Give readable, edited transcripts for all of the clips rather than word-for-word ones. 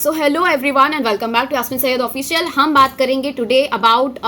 So hello everyone and welcome back to Yasmeen Syed official. हम बात करेंगे टुडे अबाउट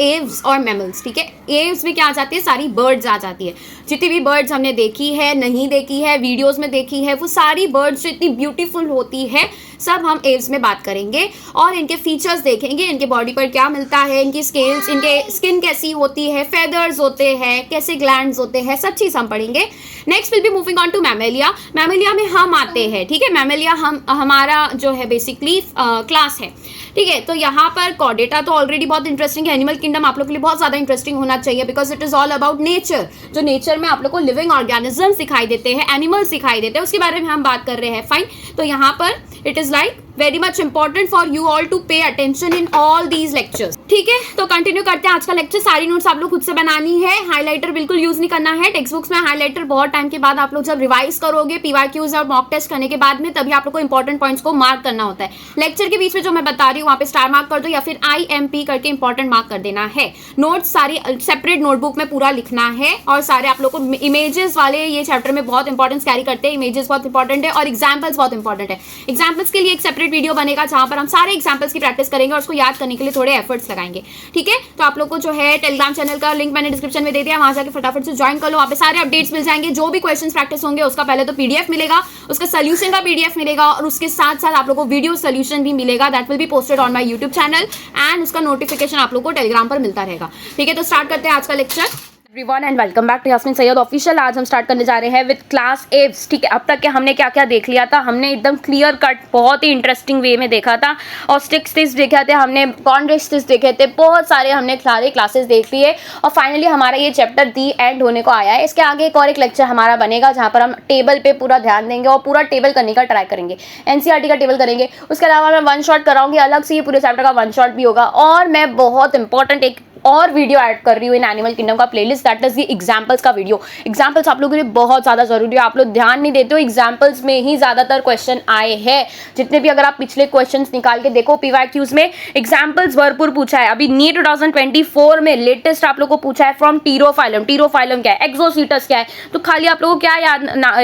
एव्स और मैमल्स। ठीक है, एव्स में क्या आ जाती है, सारी बर्ड्स आ जाती है। जितनी भी बर्ड्स हमने देखी है, नहीं देखी है, वीडियोस में देखी है, वो सारी बर्ड्स जो इतनी ब्यूटीफुल होती है, सब हम एव्स में बात करेंगे और इनके फीचर्स देखेंगे, इनके बॉडी पर क्या मिलता है, इनकी स्केल्स, इनके स्किन कैसी होती है, फेदर्स होते हैं, कैसे ग्लैंड्स होते हैं, सब चीज़ हम पढ़ेंगे। Next will be moving on to Mammalia. Mammalia में हम आते हैं। ठीक है, मैमेलिया हमारा जो है बेसिकली क्लास है। ठीक है, तो यहाँ पर कॉर्डेटा तो ऑलरेडी बहुत इंटरेस्टिंग है। एनिमल किंगडम आप लोग के लिए बहुत ज़्यादा इंटरेस्टिंग होना चाहिए because it is all about nature. जो नेचर में आप लोग को लिविंग ऑर्गेनिजम्स दिखाई देते हैं, एनिमल्स दिखाई देते हैं, उसके बारे में हम बात कर रहे हैं। फाइन, तो यहाँ पर it is like very much important for you all to pay attention in all these lectures. ठीक है, तो कंटिन्यू करते हैं आज का लेक्चर। सारी नोट्स आप लोग खुद से बनानी है, हाईलाइटर बिल्कुल यूज नहीं करना है। टेक्स्ट बुक्स में हाईलाइटर बहुत टाइम के बाद आप लोग जब रिवाइज करोगे, पीवाईक्यूज और मॉक टेस्ट करने के बाद में, तभी आप लोग को इंपॉर्टेंट पॉइंट्स को मार्क करना होता है। लेक्चर के बीच में जो मैं बता रही हूँ वहाँ पे स्टार मार्क कर दो या फिर IMP करके इंपॉर्टेंट मार्क कर देना है। नोट्स सारी सेपरेट नोटबुक में पूरा लिखना है और सारे आप लोग को इमेजेस वाले ये चैप्टर में बहुत इंपॉर्टेंस कैरी करते हैं। इमेजेस बहुत इंपॉर्टेंट है और एग्जाम्पल्स बहुत इंपॉर्टेंट है। एग्जाम्पल्स के लिए एक सेपरेट वीडियो बनेगा जहाँ पर हम सारे एग्जाम्पल्स की प्रैक्टिस करेंगे और उसको याद करने के लिए थोड़े एफर्ट्स लगाएंगे। ठीक है, तो आप लोग को जो है टेलीग्राम चैनल का लिंक मैंने डिस्क्रिप्शन में दे दिया, वहां जाके फटाफट से ज्वाइन कर लो। वहाँ पे सारे अपडेट्स मिल जाएंगे। जो भी क्वेश्चंस प्रैक्टिस होंगे उसका पहले तो PDF मिलेगा, उसका सोल्यूशन का PDF मिलेगा और उसके साथ साथ आप लोग को वीडियो सोल्यूशन भी मिलेगा। That will be posted on my YouTube channel and उसका नोटिफिकेशन आप लोग को टेलीग्राम पर मिलता रहेगा। ठीक है, तो स्टार्ट करते हैं आज का lecture. Everyone and welcome back to Yasmeen Syed official. आज हम स्टार्ट करने जा रहे हैं विद क्लास एव्स। ठीक है, अब तक के हमने क्या क्या देख लिया था, हमने एकदम क्लियर कट बहुत ही इंटरेस्टिंग वे में देखा था। ऑस्टिक्स टेस्ट देखे थे हमने, कॉन्ड्रेस टेस्ट देखे थे, बहुत सारे हमने सारे क्लासेस देख लिए और फाइनली हमारा ये चैप्टर दी एंड होने को आया है। इसके आगे एक और एक लेक्चर हमारा बनेगा जहाँ पर हम टेबल पे पूरा ध्यान देंगे और पूरा टेबल करने का ट्राई करेंगे। NCERT का टेबल करेंगे। उसके अलावा मैं वन शॉट कराऊंगी अलग से, ये पूरे चैप्टर का वन शॉट भी होगा और मैं बहुत इंपॉर्टेंट एक और वीडियो ऐड कर रही हूँ इन एनिमल किंगडम का playlist, that is the examples का वीडियो। एग्जांपल्स आप लोगों के लिए बहुत ज़्यादा जरूरी है। आप लोग ध्यान नहीं देते हो, एग्जांपल्स में ही ज़्यादातर क्वेश्चन आए हैं। जितने भी अगर आप पिछले क्वेश्चंस निकाल के देखो, PYQs में एग्जांपल्स भरपूर पूछा है। अभी नीट 2024 में लेटेस्ट आप लोग को पूछा है फ्रॉम टीरोफाइलम। टीरोफाइलम क्या है, एक्सोसीटस क्या है, तो खाली आप लोगों को क्या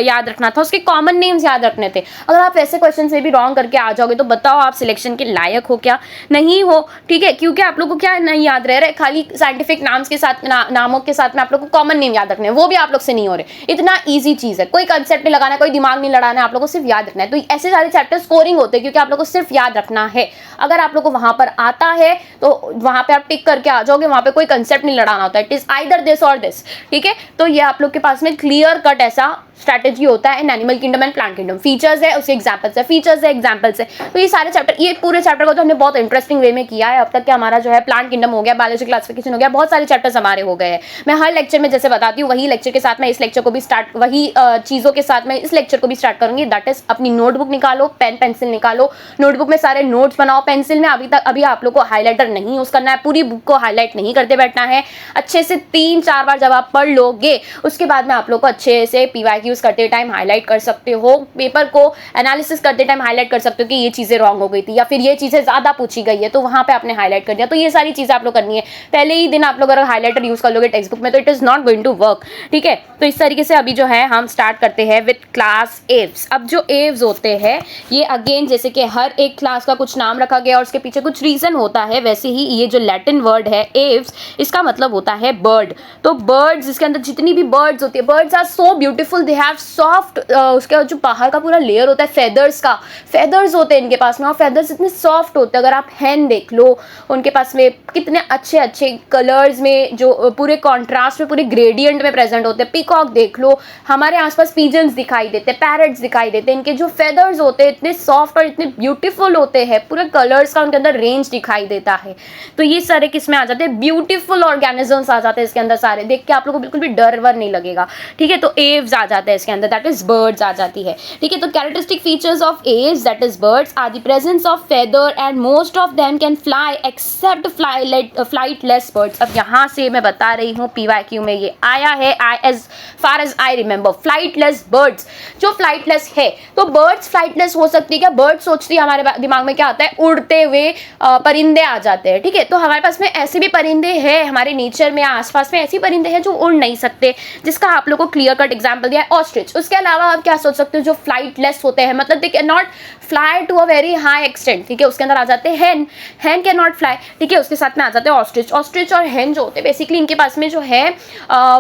याद रखना था, उसके कॉमन नेम्स याद रखने थे। अगर आप ऐसे क्वेश्चन से भी रॉन्ग करके आ जाओगे तो बताओ आप सिलेक्शन के लायक हो क्या, नहीं हो। ठीक है, क्योंकि आप लोग को क्या नहीं याद रह रहे, खाली साइंटिफिक नाम्स के साथ नामों के साथ में आप लोग को कॉमन नेम याद रखने हैं, वो भी आप लोग से नहीं हो रहे। इतना इजी चीज है, कोई कंसेप्ट नहीं लगाना है, कोई दिमाग नहीं लड़ाना है, आप लोग को सिर्फ याद रखना है। तो ऐसे सारे चैप्टर स्कोरिंग होते हैं क्योंकि आप लोग को सिर्फ याद रखना है। अगर आप लोग को वहां पर आता है तो वहां पे आप टिक करके आ जाओगे, वहां पे कोई कंसेप्ट नहीं लड़ाना होता है। इट इज आइदर दिस और दिस। ठीक है, तो ये आप लोग के पास में क्लियर कट ऐसा स्ट्रैटेजी होता है in animal kingdom and plant kingdom. Features है, उसके एग्जांपल्स है, फीचर्स है, एग्जांपल्स है। तो ये सारे चैप्टर, ये पूरे चैप्टर को तो हमने बहुत इंटरेस्टिंग वे में किया है। अब तक क्या हमारा जो है प्लांट किंगडम हो गया, बायोलॉजी क्लासिफिकेशन हो गया, बहुत सारे चैप्टर्स हमारे हो गए हैं। मैं हर लेक्चर में जैसे बताती हूँ वही लेक्चर के साथ में इस लेक्चर को भी स्टार्ट, वही चीज़ों के साथ में इस लेक्चर को भी स्टार्ट करूंगी। दैट इज अपनी नोटबुक निकालो, पेन पेंसिल निकालो, नोटबुक में सारे नोट्स बनाओ। पेंसिल में अभी आप लोग को हाईलाइटर नहीं यूज करना है, पूरी बुक को हाईलाइट नहीं करते बैठना है। अच्छे से 3-4 बार जब आप पढ़ लोगे उसके बाद में आप लोग को अच्छे से PYQs करते टाइम हाईलाइट कर सकते हो, पेपर को एनालिसिस करते टाइम हाईलाइट कर सकते हो कि ये चीजें रॉन्ग हो गई थी या फिर ये चीजें ज्यादा पूछी गई है तो वहां पे आपने हाईलाइट कर दिया। तो ये सारी चीजें आप लोग करनी है। पहले ही दिन आप लोग अगर हाईलाइटर यूज कर लोगे टेक्स्ट बुक में तो it is not going to work. ठीक है, तो इस तरीके से अभी जो है हम स्टार्ट करते हैं विद क्लास एव्स। अब जो एव्स होते हैं ये अगेन जैसे कि हर एक क्लास का कुछ नाम रखा गया और उसके पीछे कुछ रीजन होता है, वैसे ही ये जो लैटिन वर्ड है एव्स, इसका मतलब होता है बर्ड। तो बर्ड्स, इसके अंदर जितनी भी बर्ड्स होती है, birds are so beautiful, they have soft, उसका जो बाहर का पूरा लेयर होता है फेदर्स का, फेदर्स होते हैं इनके पास में और फेदर्स इतने सॉफ्ट होते हैं। अगर आप हैन देख लो उनके पास में कितने अच्छे अच्छे कलर्स में, जो पूरे कॉन्ट्रास्ट में, पूरे ग्रेडियंट में प्रेजेंट होते हैं। पीकॉक देख लो, हमारे आसपास पीजन्स दिखाई देते हैं, पैरट्स दिखाई देते हैं। इनके जो फेदर्स होते हैं इतने सॉफ्ट और इतने ब्यूटीफुल होते हैं, पूरे कलर्स का उनके अंदर रेंज दिखाई देता है। तो ये सारे किस में आ जाते हैं, ब्यूटीफुल ऑर्गेनिजम्स आ जाते हैं इसके अंदर सारे। देख के आप लोगों को बिल्कुल भी डर वर नहीं लगेगा। ठीक है, तो एव्स आ जाते हैं इसके अंदर, दैट इज बर्ड्स आ जाती है। ठीक है, तो characteristic features of Aves that is birds are the presence of feather and most of them can fly except flight flightless birds. अब यहाँ से मैं बता रही हूँ PYQ में ये आया है, as far as I remember, flightless birds. जो फ्लाइटलेस है तो बर्ड्स फ्लाइटलेस हो सकती है क्या? बर्ड सोचती है, हमारे दिमाग में क्या आता है, उड़ते हुए परिंदे आ जाते हैं, ठीक है। तो हमारे पास में ऐसे भी परिंदे हैं, हमारे नेचर में आसपास में ऐसे परिंदे हैं जो उड़ नहीं सकते, जिसका आप लोगों को क्लियर कट एग्जाम्पल दिया है ऑस्ट्रिच। उसके अलावा आप क्या सोच सकते हो जो फ्लाइटलेस होते हैं, मतलब they can not fly to a very high extent, ठीक है। उसके अंदर आ जाते हैं hen, hen can not fly, ठीक है। उसके साथ में आ जाते हैं ऑस्ट्रिच, ऑस्ट्रिच और हैन जो होते हैं बेसिकली इनके पास में जो है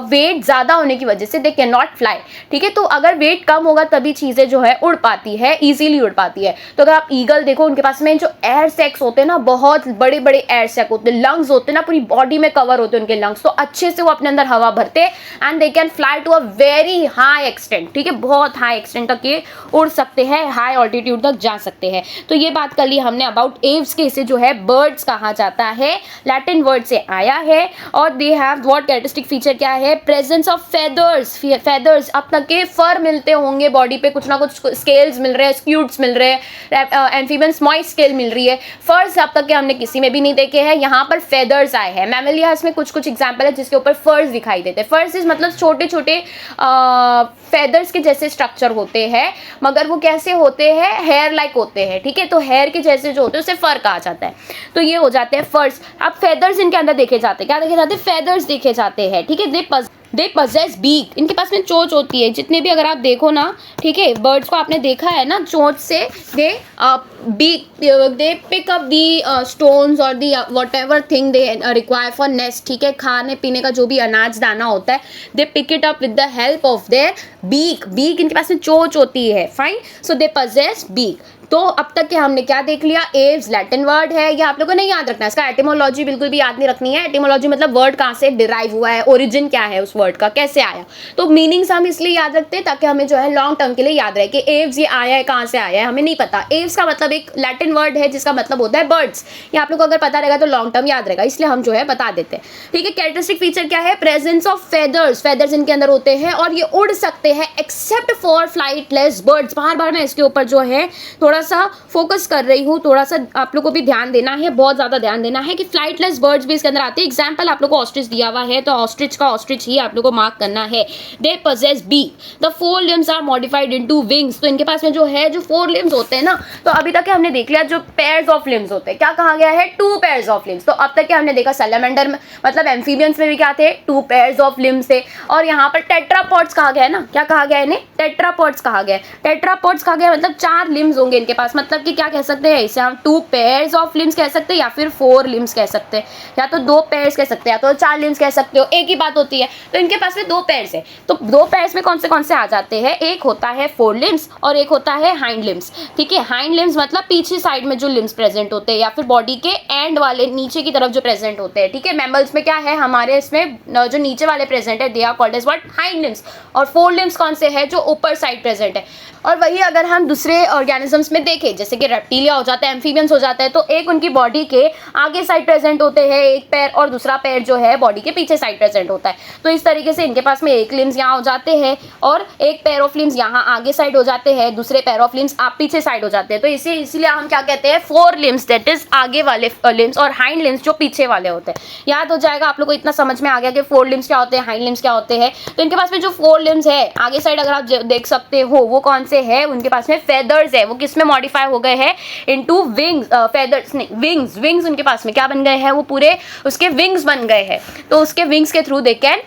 वेट ज्यादा होने की वजह से दे कैन नॉट फ्लाई, ठीक है। तो अगर वेट कम होगा तभी चीजें जो है उड़ पाती है, इजीली उड़ पाती है। तो अगर आप ईगल देखो, उनके पास में जो एयर सैक्स होते हैं ना, बहुत बड़े बड़े एयर सैक होते हैं, लंग्स होते हैं ना, पूरी बॉडी में कवर होते हैं उनके लंग्स, तो अच्छे से वो अपने अंदर हवा भरते हैं and they can fly to a very high extent, ठीक है। बहुत हाई एक्सटेंट तक ये उड़ सकते हैं, हाई ऑल्टीट्यूड तक जा सकते हैं। तो ये बात कर ली हमने अबाउट एव्स के, इसे जो है बर्ड्स कहा जाता है, लैटिन वर्ड से आया है। और they have what characteristic feature क्या है? प्रेजेंस ऑफ फेदर्स, फेदर्स, अब तक के फर मिलते होंगे बॉडी पे, कुछ ना कुछ स्केल्स मिल रहे हैं, स्क्यूट्स मिल रहे हैं, एम्फीबियंस मॉइस्ट स्केल मिल रही है। फर्स अब तक के हमने किसी में भी नहीं देखे हैं, यहाँ पर फेदर्स आए हैं। मैमलियास में कुछ कुछ एग्जाम्पल है जिसके ऊपर फर्स दिखाई देते हैं। फर्स इज मतलब छोटे छोटे फेदर्स के जैसे स्ट्रक्चर होते हैं, मगर वो कैसे होते हैं? हेयर लाइक होते हैं, ठीक है। तो हेयर के जैसे जो होते हैं उसे फर कहा जाता है। तो ये हो जाते हैं फर्स। अब फेदर्स इनके अंदर देखे जाते हैं, क्या देखे जाते हैं? फेदर्स देखे जाते हैं, ठीक है। दे पजेस बीक, इनके पास में चोंच होती है। जितने भी अगर आप देखो ना, ठीक है, बर्ड्स को आपने देखा है ना, चोंच से they pick up the stones और the whatever thing they require for nest, ठीक है। खाने पीने का जो भी अनाज दाना होता है, they pick it up with the help of their beak, beak इनके पास में चोंच होती है, fine. So they possess beak. तो अब तक के हमने क्या देख लिया? एव्स लैटिन वर्ड है, ये आप लोगों को नहीं याद रखना है, इसका एटिमोलॉजी बिल्कुल भी याद नहीं रखनी है। एटिमोलॉजी मतलब वर्ड कहाँ से डिराइव हुआ है, ओरिजिन क्या है उस वर्ड का, कैसे आया। तो मीनिंग्स हम इसलिए याद रखते हैं ताकि हमें जो है लॉन्ग टर्म के लिए याद रहे कि एव्स ये आया है, कहाँ से आया है हमें नहीं पता। एव्स का मतलब एक लैटिन वर्ड है जिसका मतलब होता है बर्ड्स। ये आप लोग को अगर पता रहेगा तो लॉन्ग टर्म याद रहेगा, इसलिए हम जो है बता देते हैं, ठीक है। कैरेक्टरिस्टिक फीचर क्या है? प्रेजेंस ऑफ फेदर्स, फेदर्स इनके अंदर होते हैं और ये उड़ सकते हैं एक्सेप्ट फॉर फ्लाइटलेस बर्ड्स। बार बार मैं इसके ऊपर जो है थोड़ा सा फोकस कर रही हूँ, थोड़ा सा आप लोग को भी ध्यान देना है, बहुत ज्यादा ध्यान देना है कि फ्लाइटलेस बर्ड्स भी इसके अंदर आते हैं। एग्जांपल आप लोग को ऑस्ट्रिच दिया हुआ है, तो ऑस्ट्रिच का ऑस्ट्रिच ही आप लोग को मार्क करना है। They possess beak, the fore limbs are modified into wings. तो इनके पास में जो है जो फोर लिम्स होते हैं ना, तो अभी तक हमने देख लिया जो पेयर्स ऑफ लिम्स होते हैं, क्या कहा गया है? Two pairs of limbs. तो अब तक के हमने देखा सैलेमेंडर में, मतलब एम्फीबियंस में भी क्या थे? टू पेयर्स ऑफ लिम्स थे। और यहाँ पर टेट्रापॉड्स कहा गया है ना, क्या कहा गया है इन्हें? टेट्रापॉड्स कहा गया है। टेट्रापॉड्स कहा गया मतलब चार लिम्स होंगे इनके पास, मतलब कि क्या कह सकते हैं इसे हम? टू पेयर्स ऑफ लिम्स कह सकते हैं या फिर फोर लिम्स कह सकते हैं, या तो दो पेयर्स कह सकते हैं या तो चार लिम्स कह सकते हो, एक ही बात होती है। तो इनके पास में दो पेयर्स है, तो दो पेयर्स में कौन से आ जाते हैं? एक होता है फोर लिम्स और एक होता है हाइंड लिम्स, ठीक है। हाइंड लिम्स मतलब पीछे साइड में जो लिम्स प्रेजेंट होते हैं या फिर बॉडी के एंड वाले नीचे की तरफ जो प्रेजेंट होते हैं, ठीक है। मैमल्स में क्या है? हमारे इसमें जो नीचे वाले प्रेजेंट है, they are called as what? Hind limbs. और फोर लिम्स कौन से है? जो ऊपर साइड प्रेजेंट है। और वही अगर हम दूसरे ऑर्गेनिजम्स में देखें, जैसे कि रेप्टिलिया हो जाता है, एम्फीबियंस हो जाता है, तो एक उनकी बॉडी के आगे साइड प्रेजेंट होते हैं एक पैर, और दूसरा पैर जो है बॉडी के पीछे साइड प्रेजेंट होता है। तो इस तरीके से इनके पास में एक लिम्स यहाँ हो जाते हैं और एक पैर ऑफ लिम्स यहाँ आगे साइड हो जाते हैं, दूसरे पैर ऑफ लिम्स आप पीछे साइड हो जाते हैं। तो इसीलिए हम क्या कहते हैं? फोर लिम्स, दैट इज आगे वाले लिम्स, और हाइंड लिम्स जो पीछे वाले होते हैं। याद हो जाएगा आप लोग को, इतना समझ में आ गया कि फोर लिम्स क्या होते हैं, हाइंड लिम्स क्या होते हैं। तो इनके पास में जो फोर लिम्स है आगे साइड अगर आप देख सकते हो, वो कौन से है? उनके पास में फेदर्स है। वो किस में मॉडिफाई हो गए हैं? इनटू विंग्स, फेदर्स नहीं, विंग्स। विंग्स उनके पास में क्या बन गए हैं? वो पूरे उसके विंग्स बन गए हैं। तो उसके विंग्स के through they can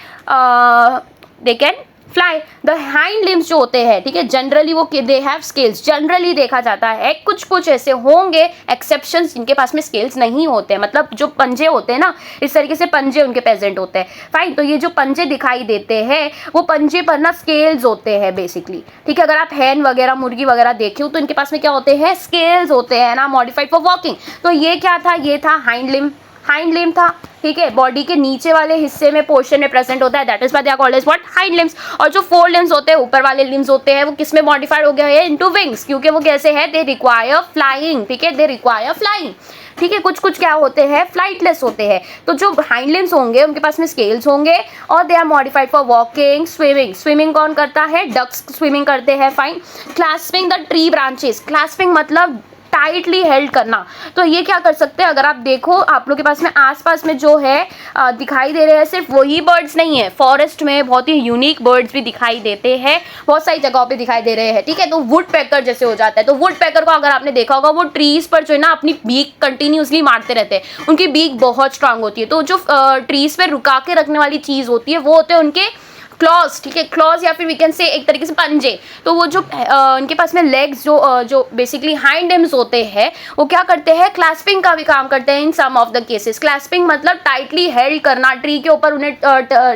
fly. The hind limbs जो होते हैं, ठीक है, जनरली वो दे हैव स्केल्स। जनरली देखा जाता है, कुछ कुछ ऐसे होंगे एक्सेप्शंस जिनके पास में स्केल्स नहीं होते हैं, मतलब जो पंजे होते हैं ना, इस तरीके से पंजे उनके प्रेजेंट होते हैं, फाइन। तो ये जो पंजे दिखाई देते हैं वो पंजे पर ना स्केल्स होते हैं बेसिकली, ठीक है। अगर आप हैन वगैरह, मुर्गी वगैरह देखे तो इनके पास में क्या होते हैं? स्केल्स होते हैं ना, मॉडिफाइड फॉर वॉकिंग। तो ये क्या था? ये था हाइंड लिम, हाइंड लिम था, ठीक है, बॉडी के नीचे वाले हिस्से में पोर्शन में प्रेजेंट होता है, that is why they are called as what? Hind limbs. और जो फोर लिम्स होते हैं, ऊपर वाले लिम्स होते हैं, वो किस में मॉडिफाइड हो गए हैं? इनटू विंग्स, क्योंकि वो कैसे है? दे रिक्वायर फ्लाइंग, ठीक है, दे रिक्वायर फ्लाइंग, ठीक है। कुछ कुछ क्या होते हैं? फ्लाइटलेस होते हैं। तो जो हाइंड लिम्स होंगे उनके पास में स्केल्स होंगे और they are modified for walking, swimming. Swimming कौन करता है? डक्स स्विमिंग करते हैं, fine. Clasping the tree branches, clasping मतलब टाइटली हेल्ड करना। तो ये क्या कर सकते हैं, अगर आप देखो आप लोग के पास में आसपास में जो है दिखाई दे रहे हैं, सिर्फ वही बर्ड्स नहीं है, फॉरेस्ट में बहुत ही यूनिक बर्ड्स भी दिखाई देते हैं, बहुत सारी जगहों पे दिखाई दे रहे हैं, ठीक है। तो वुड पैकर जैसे हो जाता है, तो वुड पैकर को अगर आपने देखा होगा वो ट्रीज पर जो है ना अपनी बीक कंटिन्यूसली मारते रहते हैं, उनकी बीक बहुत स्ट्रांग होती है। तो जो ट्रीज पे रुका के रखने वाली चीज होती है वो होते हैं उनके क्लॉज, ठीक है, क्लॉज या फिर वी कैन से एक तरीके से पंजे। तो वो जो उनके पास में लेग्स जो बेसिकली हाइंड लिम्स होते हैं वो क्या करते हैं, क्लैस्पिंग का भी काम करते हैं इन सम ऑफ द केसेस। क्लैस्पिंग मतलब टाइटली हेल्ड करना, ट्री के ऊपर उन्हें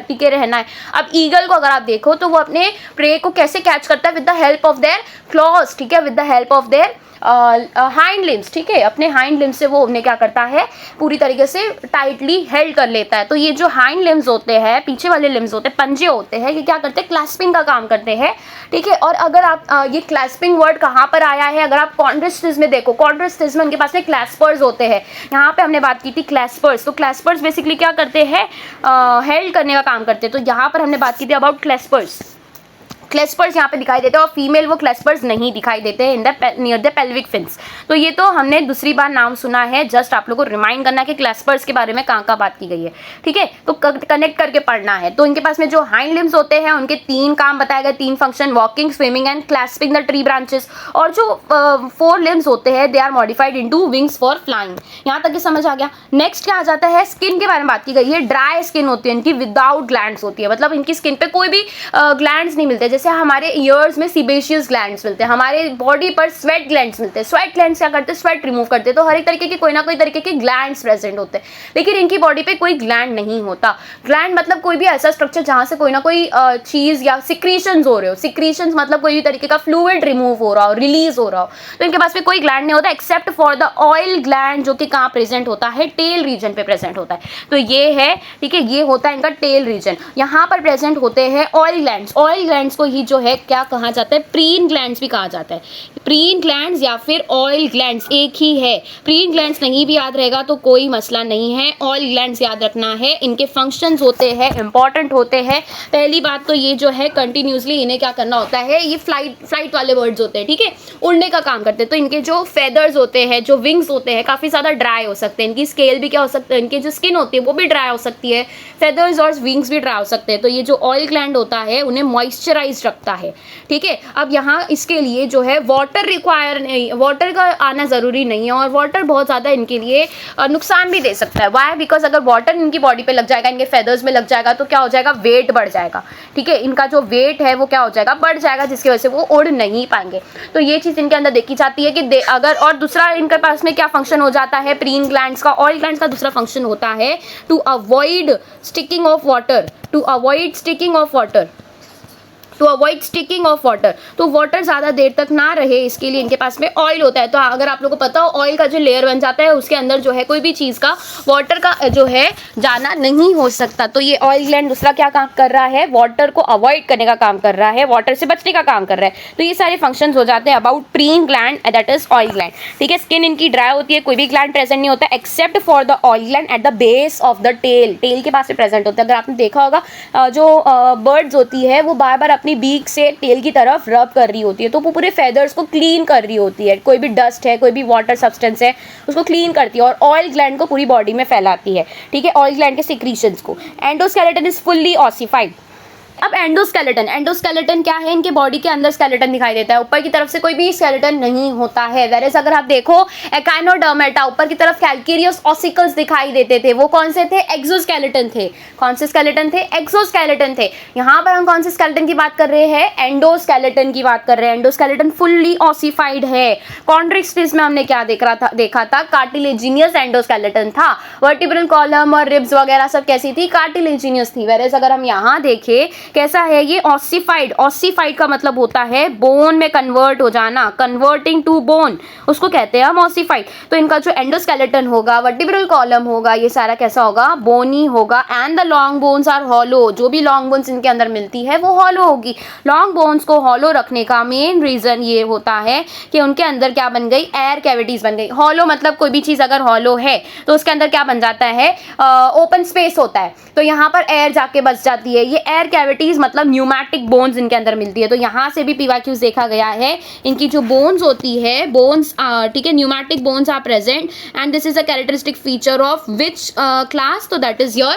टिके रहना है। अब ईगल को अगर आप देखो तो वो अपने प्रे को कैसे कैच करता है, with the help of there clause, ठीक है, with the help of there hind limbs, ठीक है, अपने हाइंड लिम्स से वो उन्हें क्या करता है, पूरी तरीके से टाइटली हेल्ड कर लेता है। तो ये जो हाइंड लिम्स होते हैं, पीछे वाले लिम्स होते हैं, पंजे होते हैं, ये क्या करते हैं, क्लैस्पिंग का काम करते हैं, ठीक है। और अगर आप ये क्लैस्पिंग वर्ड कहाँ पर आया है, अगर आप कॉन्ट्रेस्टिस में देखो, कॉन्ट्रेस्टिस में उनके पास में क्लैस्पर्स होते हैं। यहाँ पे हमने बात की थी क्लैस्पर्स, तो क्लैस्पर्स बेसिकली क्या करते हैं, हेल्ड करने का काम करते हैं। तो यहाँ पर हमने बात की थी अबाउट क्लैस्पर्स। क्लैस्पर्स यहाँ पे दिखाई देते हैं और फीमेल वो क्लैस्पर्स नहीं दिखाई देते हैं in the near the pelvic fins. तो ये तो हमने दूसरी बार नाम सुना है, जस्ट आप लोगों को रिमाइंड करना है कि क्लैस्पर्स के बारे में कहाँ बात की गई है, ठीक है। तो कनेक्ट करके पढ़ना है। तो इनके पास में जो हाइंड लिम्स होते हैं उनके 3 काम बताए गए, 3 function, walking, swimming and clasping the tree branches. और जो 4 लिम्स होते हैं they are modified into wings for flying. यहाँ तक ये समझ आ गया। नेक्स्ट क्या आ जाता है, स्किन के बारे में बात की गई है। ड्राई स्किन होती है इनकी, विदाउट ग्लैंड्स होती है, मतलब इनकी स्किन पे कोई भी ग्लैंड्स नहीं मिलते। जैसे हमारे में सीबेशियस ग्लैंड्स मिलते हैं, हमारे बॉडी पर स्वेट ग्लैंड्स मिलते हैं। स्वेट ग्लैंड्स क्या करते हैं, स्वेट रिमूव करते हैं। तो हर एक तरीके के कोई ना कोई तरीके के ग्लैंड्स प्रेजेंट होते हैं, लेकिन इनकी बॉडी पे कोई ग्लैंड नहीं होता। ग्लैंड मतलब कोई भी ऐसा स्ट्रक्चर जहां से कोई ना कोई चीज या सिक्रीशंस हो रहे हो। सिक्रीशंस मतलब कोई भी तरीके का फ्लूइड रिमूव हो रहा हो, रिलीज हो रहा हो। तो इनके पास में कोई ग्लैंड नहीं होता except for the oil gland, जो कि कहाँ प्रेजेंट होता है, टेल रीजन पे प्रेजेंट होता है। तो ये है, ठीक है, ये होता है इनका टेल रीजन। यहाँ पर प्रेजेंट होते हैं ऑयल ग्लैंड्स। ऑयल ग्लैंड्स को ही जो है क्या कहा जाता है, प्रीन ग्लैंड्स भी कहा जाता है। प्रीन ग्लैंड्स या फिर ऑयल ग्लैंड्स एक ही है। प्रीन ग्लैंड्स नहीं भी याद रहेगा तो कोई मसला नहीं है, ऑयल ग्लैंड्स याद रखना है। इनके फंक्शंस होते हैं, इंपॉर्टेंट होते हैं। पहली बात तो ये जो है कंटिन्यूसली इन्हें क्या करना होता है, ये फ्लाइट वाले बर्ड्स होते हैं, ठीक है, उड़ने का काम करते हैं। तो इनके जो फेदर्स होते हैं, जो विंग्स होते हैं, काफ़ी ज़्यादा ड्राई हो सकते हैं। इनकी स्केल भी क्या हो सकता है, इनकी जो स्किन होती है वो भी ड्राई हो सकती है, फेदर्स और विंग्स भी ड्राई हो सकते हैं। तो ये जो ऑयल ग्लैंड होता है उन्हें मॉइस्चराइज रखता है, ठीक है। अब यहाँ इसके लिए जो है वाटर रिक्वायर नहीं, वाटर का आना ज़रूरी नहीं है, और वाटर बहुत ज़्यादा इनके लिए नुकसान भी दे सकता है। वाई, बिकॉज अगर वाटर इनकी बॉडी पे लग जाएगा, इनके फेदर्स में लग जाएगा तो क्या हो जाएगा, वेट बढ़ जाएगा, ठीक है। इनका जो वेट है वो क्या हो जाएगा, बढ़ जाएगा, जिसकी वजह से वो उड़ नहीं पाएंगे। तो ये चीज़ इनके अंदर देखी जाती है कि अगर, और दूसरा इनके पास में क्या फंक्शन हो जाता है प्रीन ग्लैंड्स का, ऑयल ग्लैंड्स का दूसरा फंक्शन होता है to avoid sticking of water, to avoid sticking of water, to avoid sticking of water. तो वाटर ज़्यादा देर तक ना रहे इसके लिए इनके पास में ऑयल होता है। तो अगर आप लोगों को पता हो, ऑयल का जो लेयर बन जाता है उसके अंदर जो है कोई भी चीज़ का वाटर का जो है जाना नहीं हो सकता। तो ये ऑयल ग्लैंड दूसरा क्या काम कर रहा है, वाटर को अवॉइड करने का काम कर रहा है, वाटर से बचने का काम कर रहा है। तो ये सारे फंक्शंस हो जाते हैं about preen gland, that is oil gland, ठीक है। स्किन इनकी ड्राई होती है, कोई भी ग्लैंड प्रेजेंट नहीं होता except for the oil gland at the base of the tail, tail के पास में प्रेजेंट होता है। अगर आपने देखा होगा जो बर्ड्स होती है वो बार बार अपनी बीक से टेल की तरफ रब कर रही होती है, तो वो पूरे फेदर्स को क्लीन कर रही होती है। कोई भी डस्ट है, कोई भी वाटर सब्सटेंस है, उसको क्लीन करती है और ऑयल ग्लैंड को पूरी बॉडी में फैलाती है, ठीक है, ऑयल ग्लैंड के सिक्रीशंस को। Endoskeleton is fully ossified. अब एंडोस्केलेटन, एंडोस्केलेटन क्या है, इनके बॉडी के अंदर स्केलेटन दिखाई देता है, ऊपर की तरफ से कोई भी स्केलेटन नहीं होता है। वेरेस अगर आप देखो एकाइनोडर्मेटा, ऊपर की तरफ कैल्केरियस ऑसिकल्स दिखाई देते थे, वो कौन से थे, एक्सोस्केलेटन थे। कौन से स्केलेटन थे, एक्सोस्केलेटन थे। यहाँ पर हम कौन से स्केलेटन की बात कर रहे हैं, एंडोस्केलेटन की बात कर रहे हैं। एंडोस्केलेटन फुल्ली ऑसिफाइड है। कॉन्ट्रिक्सटिस में हमने क्या देखा था, कार्टिलेजिनियस एंडोस्केलेटन था। वर्टिब्रल कॉलम और रिब्स वगैरह सब कैसी थी, कार्टिलेजिनियस थी। वेरेस अगर हम यहाँ देखें कैसा है ये, ऑसिफाइड। ऑसिफाइड का मतलब होता है बोन में कन्वर्ट हो जाना, कन्वर्टिंग टू बोन, उसको कहते हैं हम ऑसिफाइड। तो इनका जो एंडोस्केलेटन होगा, वर्टिब्रल कॉलम होगा, ये सारा कैसा होगा, बोनी होगा। And the long bones are hollow, जो भी लॉन्ग बोन्स इनके अंदर मिलती है वो हॉलो होगी। लॉन्ग बोन्स को हॉलो रखने का मेन रीजन ये होता है कि उनके अंदर क्या बन गई, एयर कैविटीज बन गई। हॉलो मतलब कोई भी चीज अगर हॉलो है तो उसके अंदर क्या बन जाता है, ओपन स्पेस होता है, तो यहाँ पर एयर जाके बस जाती है। ये एयर कैविटी कैविटीज मतलब न्यूमैटिक बोन्स इनके अंदर मिलती है। तो यहाँ से भी पीवाक्यूज देखा गया है, इनकी जो बोन्स होती है, बोन्स ठीक है, pneumatic bones are present and this is a characteristic feature of which class, तो दैट इज योर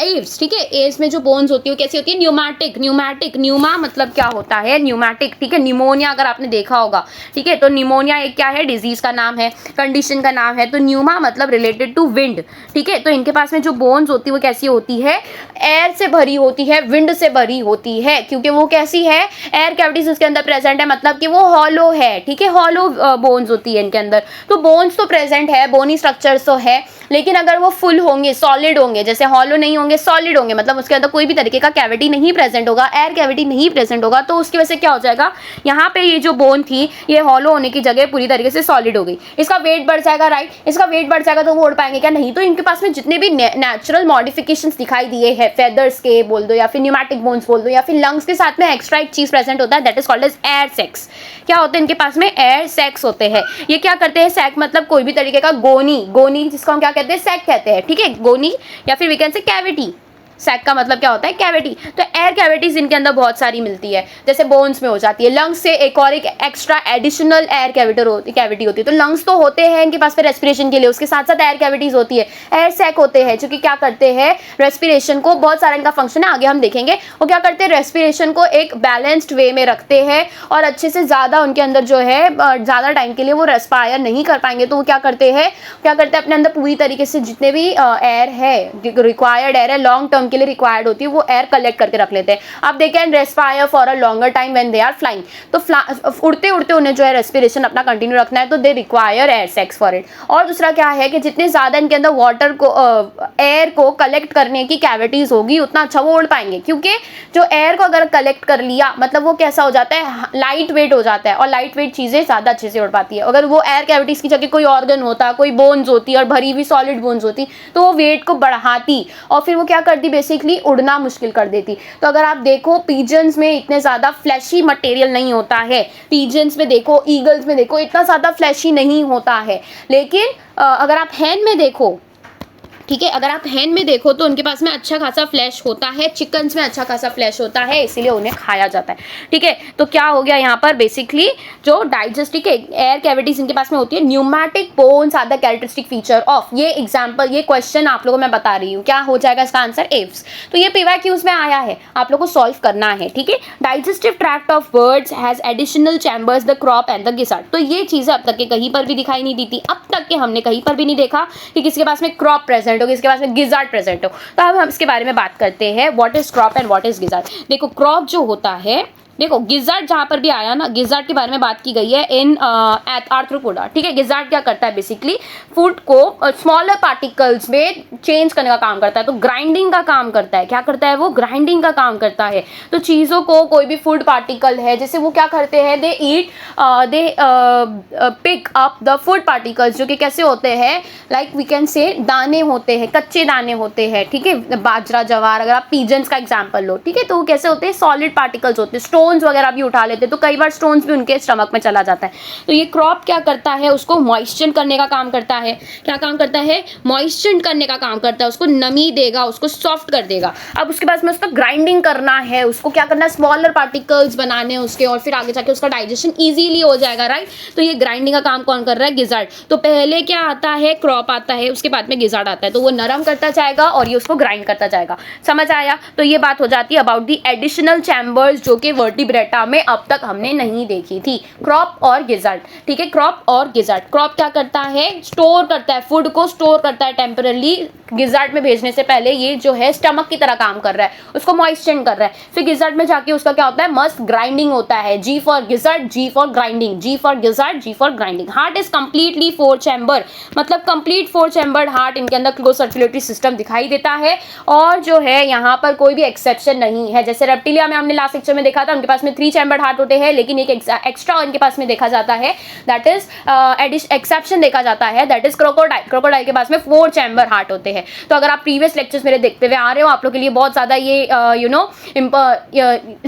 एव्स। ठीक है, एव्स में जो बोन्स होती है कैसी होती है, न्यूमैटिक। न्यूमैटिक, न्यूमा मतलब क्या होता है, न्यूमैटिक। ठीक है, निमोनिया अगर आपने देखा होगा, ठीक है, तो निमोनिया एक क्या है, डिजीज का नाम है, कंडीशन का नाम है। तो न्यूमा मतलब रिलेटेड टू विंड। ठीक है, तो इनके पास में जो बोन्स होती है वो कैसी होती है, एयर से भरी होती है, विंड से भरी होती है, क्योंकि वो कैसी है, एयर कैविटीज उसके अंदर प्रेजेंट है, मतलब कि वो हॉलो है। ठीक है, हॉलो बोन्स होती है इनके अंदर। तो बोन्स तो प्रेजेंट है, बोनी स्ट्रक्चर्स तो है, लेकिन अगर वो फुल होंगे, सॉलिड होंगे, जैसे हॉलो नहीं होंगे, सॉलिड होंगे, मतलब उसके अंदर कोई भी तरीके का कैविटी नहीं प्रेजेंट होगा, एयर कैविटी नहीं प्रेजेंट होगा, तो उसकी वजह से क्या हो जाएगा, यहाँ पे ये जो बोन थी ये हॉलो होने की जगह पूरी तरीके से सॉलिड हो गई, इसका वेट बढ़ जाएगा, राइट। इसका वेट बढ़ जाएगा तो वो उड़ पाएंगे क्या, नहीं। तो इनके पास में जितने भी नेचुरल मॉडिफिकेशंस दिखाई दिए हैं, फेदर्स के बोल दो या फिर न्यूमैटिक बोन्स बोल दो या फिर लंग्स के साथ में एक्स्ट्रा एक चीज प्रेजेंट होता है, that is called as air sacs. क्या होते हैं इनके पास में, एयर सैक्स होते हैं। ये क्या करते हैं, सैक मतलब कोई भी तरीके का गोनी, गोनी जिसको हम क्या कहते हैं, सैक कहते हैं। ठीक है, गोनी या फिर we can say cavity. Sac का मतलब क्या होता है, कैविटी। तो एयर कैविटीज इनके अंदर बहुत सारी मिलती है, जैसे बोन्स में हो जाती है, लंग्स से एक और एक एक्स्ट्रा एडिशनल एयर कैविटी होती है। तो लंग्स तो होते हैं इनके पास पे रेस्पिरेशन के लिए, उसके साथ साथ एयर कैविटीज होती है, एयर सैक होते हैं, जो कि क्या करते हैं, रेस्पिरेशन को, बहुत सारा इनका फंक्शन है, आगे हम देखेंगे। वो क्या करते हैं, रेस्पिरेशन को एक बैलेंस्ड वे में रखते हैं और अच्छे से ज़्यादा उनके अंदर जो है ज़्यादा टाइम के लिए वो रेस्पायर नहीं कर पाएंगे, तो वो क्या करते हैं अपने अंदर पूरी तरीके से जितने भी एयर है, रिक्वायर्ड एयर है, लॉन्ग टर्म के लिए रिक्वायर्ड होती है, वो एयर कलेक्ट करके रख लेते हैं। आप देखें, and respire for a longer time when they are flying. तो उड़ते उड़ते उन्हें जो है रेस्पिरेशन अपना कंटिन्यू रखना है, तो they require air sacs for it. और दूसरा क्या है कि जितने ज्यादा इनके अंदर वाटर को एयर को कलेक्ट करने की कैविटीज होगी, उतना अच्छा वो उड़ पाएंगे, क्योंकि जो एयर को अगर कलेक्ट कर लिया मतलब वो कैसा हो जाता है, लाइट वेट हो जाता है, और लाइट वेट चीजें ज्यादा अच्छे से उड़ पाती है। अगर वो एयर कैविटीज की जगह कोई ऑर्गन होता, कोई बोन्स होती और भरी हुई सॉलिड बोन्स होती, तो वो वेट को बढ़ाती और फिर वो क्या करती, बेसिकली उड़ना मुश्किल कर देती। तो अगर आप देखो, पीजन्स में इतने ज़्यादा फ्लैशी मटेरियल नहीं होता है, पीजन्स में देखो, ईगल्स में देखो, इतना ज़्यादा फ्लैशी नहीं होता है। लेकिन अगर आप हैन में देखो, ठीक है, अगर आप हैन में देखो तो उनके पास में अच्छा खासा फ्लैश होता है, चिकन्स में अच्छा खासा फ्लैश होता है, इसीलिए उन्हें खाया जाता है। ठीक है, तो क्या हो गया यहाँ पर, बेसिकली जो डाइजेस्टिक एयर कैविटीज इनके पास में होती है, pneumatic bones are the characteristic feature of. ये एग्जांपल, ये क्वेश्चन आप लोगों को मैं बता रही हूँ, क्या हो जाएगा इसका आंसर, एव्स। तो ये पीवाईक्यूज में आया है, आप लोगों को सॉल्व करना है। ठीक है, digestive tract of birds has additional chambers, the crop and the gizzard. तो ये चीजें अब तक के कहीं पर भी दिखाई नहीं दी थी, अब तक के हमने कहीं पर भी नहीं देखा कि किसी के पास में क्रॉप प्रेजेंट हो, किसके पास में गिजार्ड प्रेजेंट हो। तो अब हम इसके बारे में बात करते हैं, what is crop and what is gizzard. देखो, क्रॉप जो होता है, देखो गिजार्ड जहां पर भी आया ना, गिजार्ड के बारे में बात की गई है इन आर्थ्रोपोडा। ठीक है, गिजार्ड क्या करता है, बेसिकली फूड को स्मॉलर पार्टिकल्स में चेंज करने का काम करता है, तो ग्राइंडिंग का काम करता है। क्या करता है वो, ग्राइंडिंग का काम करता है। तो चीज़ों को, कोई भी फूड पार्टिकल है, जैसे वो क्या करते हैं, they eat, they pick up the food particles, जो कि कैसे होते हैं, लाइक वी कैन से दाने होते हैं, कच्चे दाने होते हैं। ठीक है, बाजरा, जवार, अगर आप पीजन्स का एग्जाम्पल लो, ठीक है, तो वो कैसे होते हैं, सॉलिड पार्टिकल्स होते हैं, स्टोन्स वगैरह भी उठा लेते, तो कई बार स्टोन्स भी उनके स्टमक में चला जाता है। तो ये क्रॉप क्या करता है, उसको मॉइस्चर करने का काम करता है। क्या काम करता है, मॉइस्चर करने का काम करता है, उसको नमी देगा, उसको सॉफ्ट कर देगा। अब उसके बाद में उसका ग्राइंडिंग करना है, उसको क्या करना है, स्मॉलर पार्टिकल्स बनाने हैं उसके, और फिर आगे जाके उसका डाइजेशन इजीली हो जाएगा, राइट। तो ये ग्राइंडिंग का काम कौन कर रहा है, गिजार्ड। तो पहले क्या आता है, क्रॉप आता है, उसके बाद में गिजार्ड आता है, तो वो नरम करता जाएगा और ये उसको ग्राइंड करता जाएगा। समझ आया। तो ये बात हो जाती है अबाउट दी एडिशनल चैम्बर्स, जो कि वर्टिब्रेटा में अब तक हमने नहीं देखी थी, क्रॉप और गिजार्ड। ठीक है, क्रॉप और गिजार्ड। क्रॉप क्या करता है, स्टोर करता है, फूड को स्टोर करता है टेम्परली, गिजार्ड में भेजने से पहले ये जो है स्टमक की तरह काम कर रहा है, उसको मॉइस्चर कर रहा है। फिर गिजार्ड में जाके उसका क्या होता है, मस्त ग्राइंडिंग होता है, G for gizzard, G for grinding, G for gizzard, G for grinding. Heart is completely 4 chamber, मतलब कंप्लीट 4 चैम्बर्ड हार्ट इनके अंदर क्लोज सर्कुलेटरी सिस्टम दिखाई देता है, और जो है यहाँ पर कोई भी एक्सेप्शन नहीं है। जैसे रेप्टिलिया में हमने लास्ट लेक्चर में देखा था, उनके उनके पास में 3 चैम्बर्ड हार्ट होते हैं, लेकिन एक एक्स्ट्रा इनके पास में देखा जाता है, दैट इज एक्सेप्शन देखा जाता है, दैट इज क्रोकोडाइल के पास में 4 चैम्बर हार्ट होते हैं। तो अगर आप प्रीवियस लेक्चर्स मेरे देखते हुए आ रहे हो, आप लोग के लिए बहुत ज़्यादा ये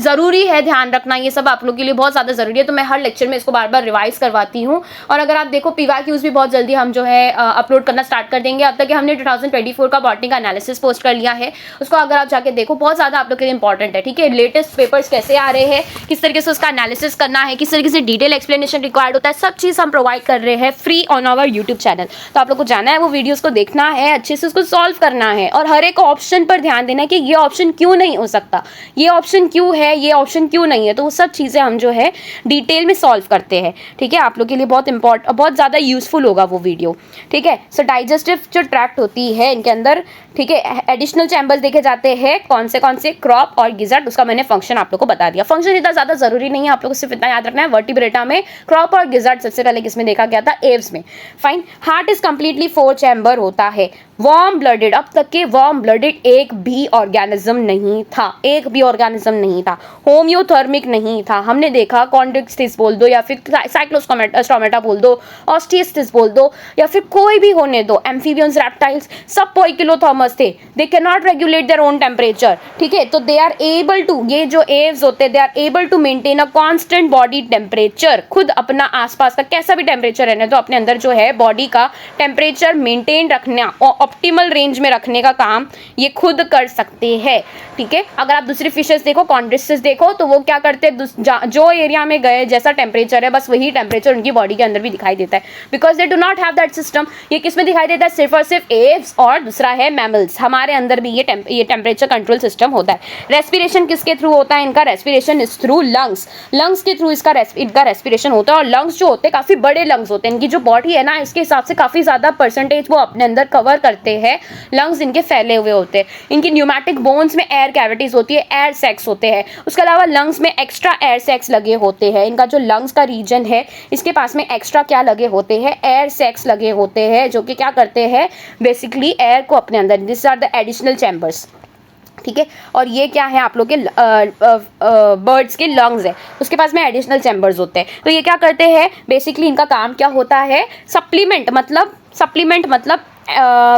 ज़रूरी है ध्यान रखना, ये सब आप लोग के लिए बहुत ज़्यादा ज़रूरी है। तो मैं हर लेक्चर में इसको बार बार रिवाइज करवाती हूँ। और अगर आप देखो PYQs भी बहुत जल्दी हम जो है अपलोड करना स्टार्ट कर देंगे। अब तक हमने 2024 का बॉटनी का एनालिसिस पोस्ट कर लिया है, उसको अगर आप जाके देखो बहुत ज़्यादा आप लोग के लिए इंपॉर्टेंट है, ठीक है। लेटेस्ट पेपर्स कैसे आ रहे हैं, किस तरीके से उसका एनालिसिस करना है, किस तरीके से डिटेल एक्सप्लेनेशन रिक्वायर्ड होता है, सब चीज़ हम प्रोवाइड कर रहे हैं free on our YouTube channel. तो आप लोग को जाना है, वो वीडियोज़ को देखना है, अच्छे से उसको सॉल्व करना है, और हर एक ऑप्शन पर ध्यान देना है कि ये ऑप्शन क्यों नहीं हो सकता, ये ऑप्शन क्यों है, ये ऑप्शन क्यों नहीं है। तो वो सब चीज़ें हम जो है डिटेल में सॉल्व करते हैं, ठीक है। आप लोग के लिए बहुत ज़्यादा यूजफुल होगा वो वीडियो, ठीक है। सो डाइजेस्टिव जो ट्रैक्ट होती है इनके अंदर, ठीक है, एडिशनल चैम्बर्स देखे जाते हैं, कौन से क्रॉप और गिज़र्ड, उसका मैंने फंक्शन आप लोग को बता दिया। फंक्शन इतना ज़्यादा जरूरी नहीं है, आप लोग को सिर्फ इतना याद रखना है, वर्टिब्रेटा में क्रॉप और गिज़र्ड सबसे पहले किसमें देखा गया था, एव्स में। Fine. Heart is completely 4 chamber होता है। वार्म ब्लडेड, अब तक के वार्म ब्लडेड एक भी ऑर्गेनिज्म नहीं था, एक भी ऑर्गेनिज्म नहीं था। होम्योथर्मिक नहीं था, हमने देखा कॉन्ड्रिक्सिस बोल दो या फिर साइक्लोस्टोमेटा बोल दो, ऑस्टियस्टिस बोल दो, या फिर कोई भी होने दो, एम्फीबियंस, रेप्टाइल्स, सब पोइकिलोथर्मस थे। They can not regulate their own temperature, ठीक है। तो दे आर एबल टू, ये जो एव्स होते हैं, they are able to maintain a constant body temperature, खुद अपना आसपास का कैसा भी टेम्परेचर रहने तो अपने अंदर जो है बॉडी का टेम्परेचर मेंटेन रखना और ऑप्टिमल रेंज में रखने का काम ये खुद कर सकते हैं, ठीक है। अगर आप दूसरी फिशेस देखो, कॉन्ड्रिक्सिस देखो, तो वो क्या करते हैं, जो एरिया में गए जैसा टेम्परेचर है बस वही टेम्परेचर उनकी बॉडी के अंदर भी दिखाई देता है, because they do not have that system. ये किसमें दिखाई देता है, सिर्फ और सिर्फ एव्स, और दूसरा है मैमल्स। हमारे अंदर भी ये टेम्परेचर कंट्रोल सिस्टम होता है। रेस्पिरेशन किसके थ्रू होता है, इनका respiration is through lungs, lungs के थ्रू इनका रेस्पिरेशन होता है। और लंग्स जो होते हैं काफी बड़े लंग्स होते हैं, इनकी जो बॉडी है ना इसके हिसाब से काफी ज्यादा परसेंटेज वो अपने अंदर कवर करते हैं, लंग्स इनके फैले हुए होते हैं। इनकी न्यूमैटिक बोन्स में एयर कैविटीज होती है, एयर सैक्स होते हैं। उसके अलावा लंग्स में एक्स्ट्रा एयर सैक्स लगे होते हैं। इनका जो लंग्स का रीजन है इसके पास में एक्स्ट्रा क्या लगे होते हैं, एयर सैक्स लगे होते हैं, जो कि क्या करते हैं, बेसिकली एयर को अपने अंदर, this are the additional chambers, ठीक है। और ये क्या है, आप लोग के बर्ड्स के लंग्स है, उसके पास में एडिशनल चैम्बर्स होते हैं। तो ये क्या करते हैं, बेसिकली इनका काम क्या होता है, सप्लीमेंट मतलब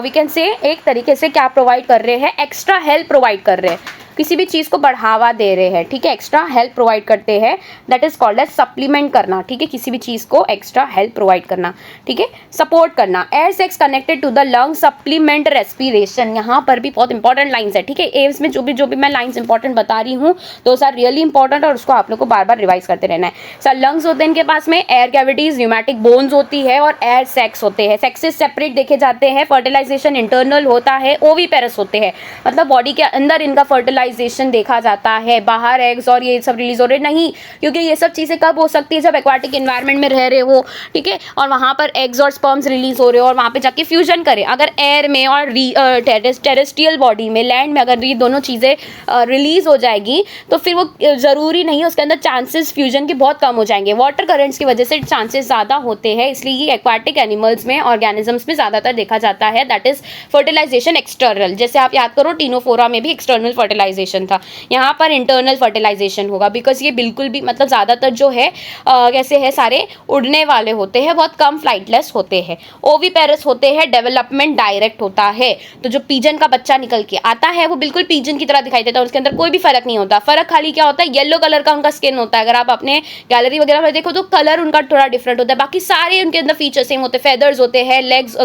वी कैन से एक तरीके से क्या प्रोवाइड कर रहे हैं, एक्स्ट्रा हेल्प प्रोवाइड कर रहे हैं, किसी भी चीज़ को बढ़ावा दे रहे हैं, ठीक है, एक्स्ट्रा हेल्प प्रोवाइड करते हैं, that is called as supplement करना, ठीक है। किसी भी चीज़ को एक्स्ट्रा हेल्प प्रोवाइड करना, ठीक है, सपोर्ट करना। Air sacs connected to the lung supplement respiration, यहाँ पर भी बहुत इंपॉर्टेंट लाइन्स है, ठीक है। एव्स में जो भी मैं लाइन्स इंपॉर्टेंट बता रही हूँ दोस आर रियली इंपॉर्टेंट, और उसको आप लोग को बार बार रिवाइज करते रहना है। सर लंग्स होते हैं इनके पास में, एयर कैविटीज, न्यूमैटिक बोन्स होती है, और एयर सैक्स होते हैं। सेक्सेस सेपरेट देखे जाते हैं, फर्टिलाइजेशन इंटरनल होता है, ओवीपेरस होते हैं, मतलब बॉडी के अंदर इनका फर्टिलाइजेशन देखा जाता है, बाहर एग्स और ये सब रिलीज हो रहे नहीं, क्योंकि ये सब चीजें कब हो सकती है, जब एक्वाटिक एनवायरनमेंट में रह रहे हो, ठीक है, और वहां पर एग्स और स्पर्म्स रिलीज हो रहे हो और वहां पे जाके फ्यूजन करे। अगर एयर में और टेरेस्ट्रियल बॉडी में, लैंड में अगर ये दोनों चीजें रिलीज हो जाएगी तो फिर वो जरूरी नहीं है, उसके अंदर चांसेस फ्यूजन के बहुत कम हो जाएंगे। वाटर करंट्स की वजह से चांसेस ज्यादा होते हैं, इसलिए ये एक्वाटिक एनिमल्स में, ऑर्गेनिजम्स में ज्यादातर देखा जाता है, दैट इज फर्टिलाइजेशन एक्सटर्नल। जैसे आप याद करो टीनोफोरा में भी एक्सटर्नल फर्टिलाइजेशन था, यहाँ पर इंटरनल फर्टिलाइजेशन होगा, बिकॉज ये बिल्कुल भी मतलब ज़्यादातर जो है कैसे है, सारे उड़ने वाले होते हैं, बहुत कम फ्लाइटलेस होते हैं। ओवीपेरस होते हैं, डेवलपमेंट डायरेक्ट होता है, तो जो पीजन का बच्चा निकल के आता है वो बिल्कुल पीजन की तरह दिखाई देता है, उसके अंदर कोई भी फर्क नहीं होता। फर्क खाली क्या होता है, येलो कलर का उनका स्किन होता है, अगर आप अपने गैलरी वगैरह में देखो तो कलर उनका थोड़ा डिफरेंट होता है, बाकी सारे उनके अंदर फीचर सेम होते हैं। फेदर्स होते हैं, लेग्स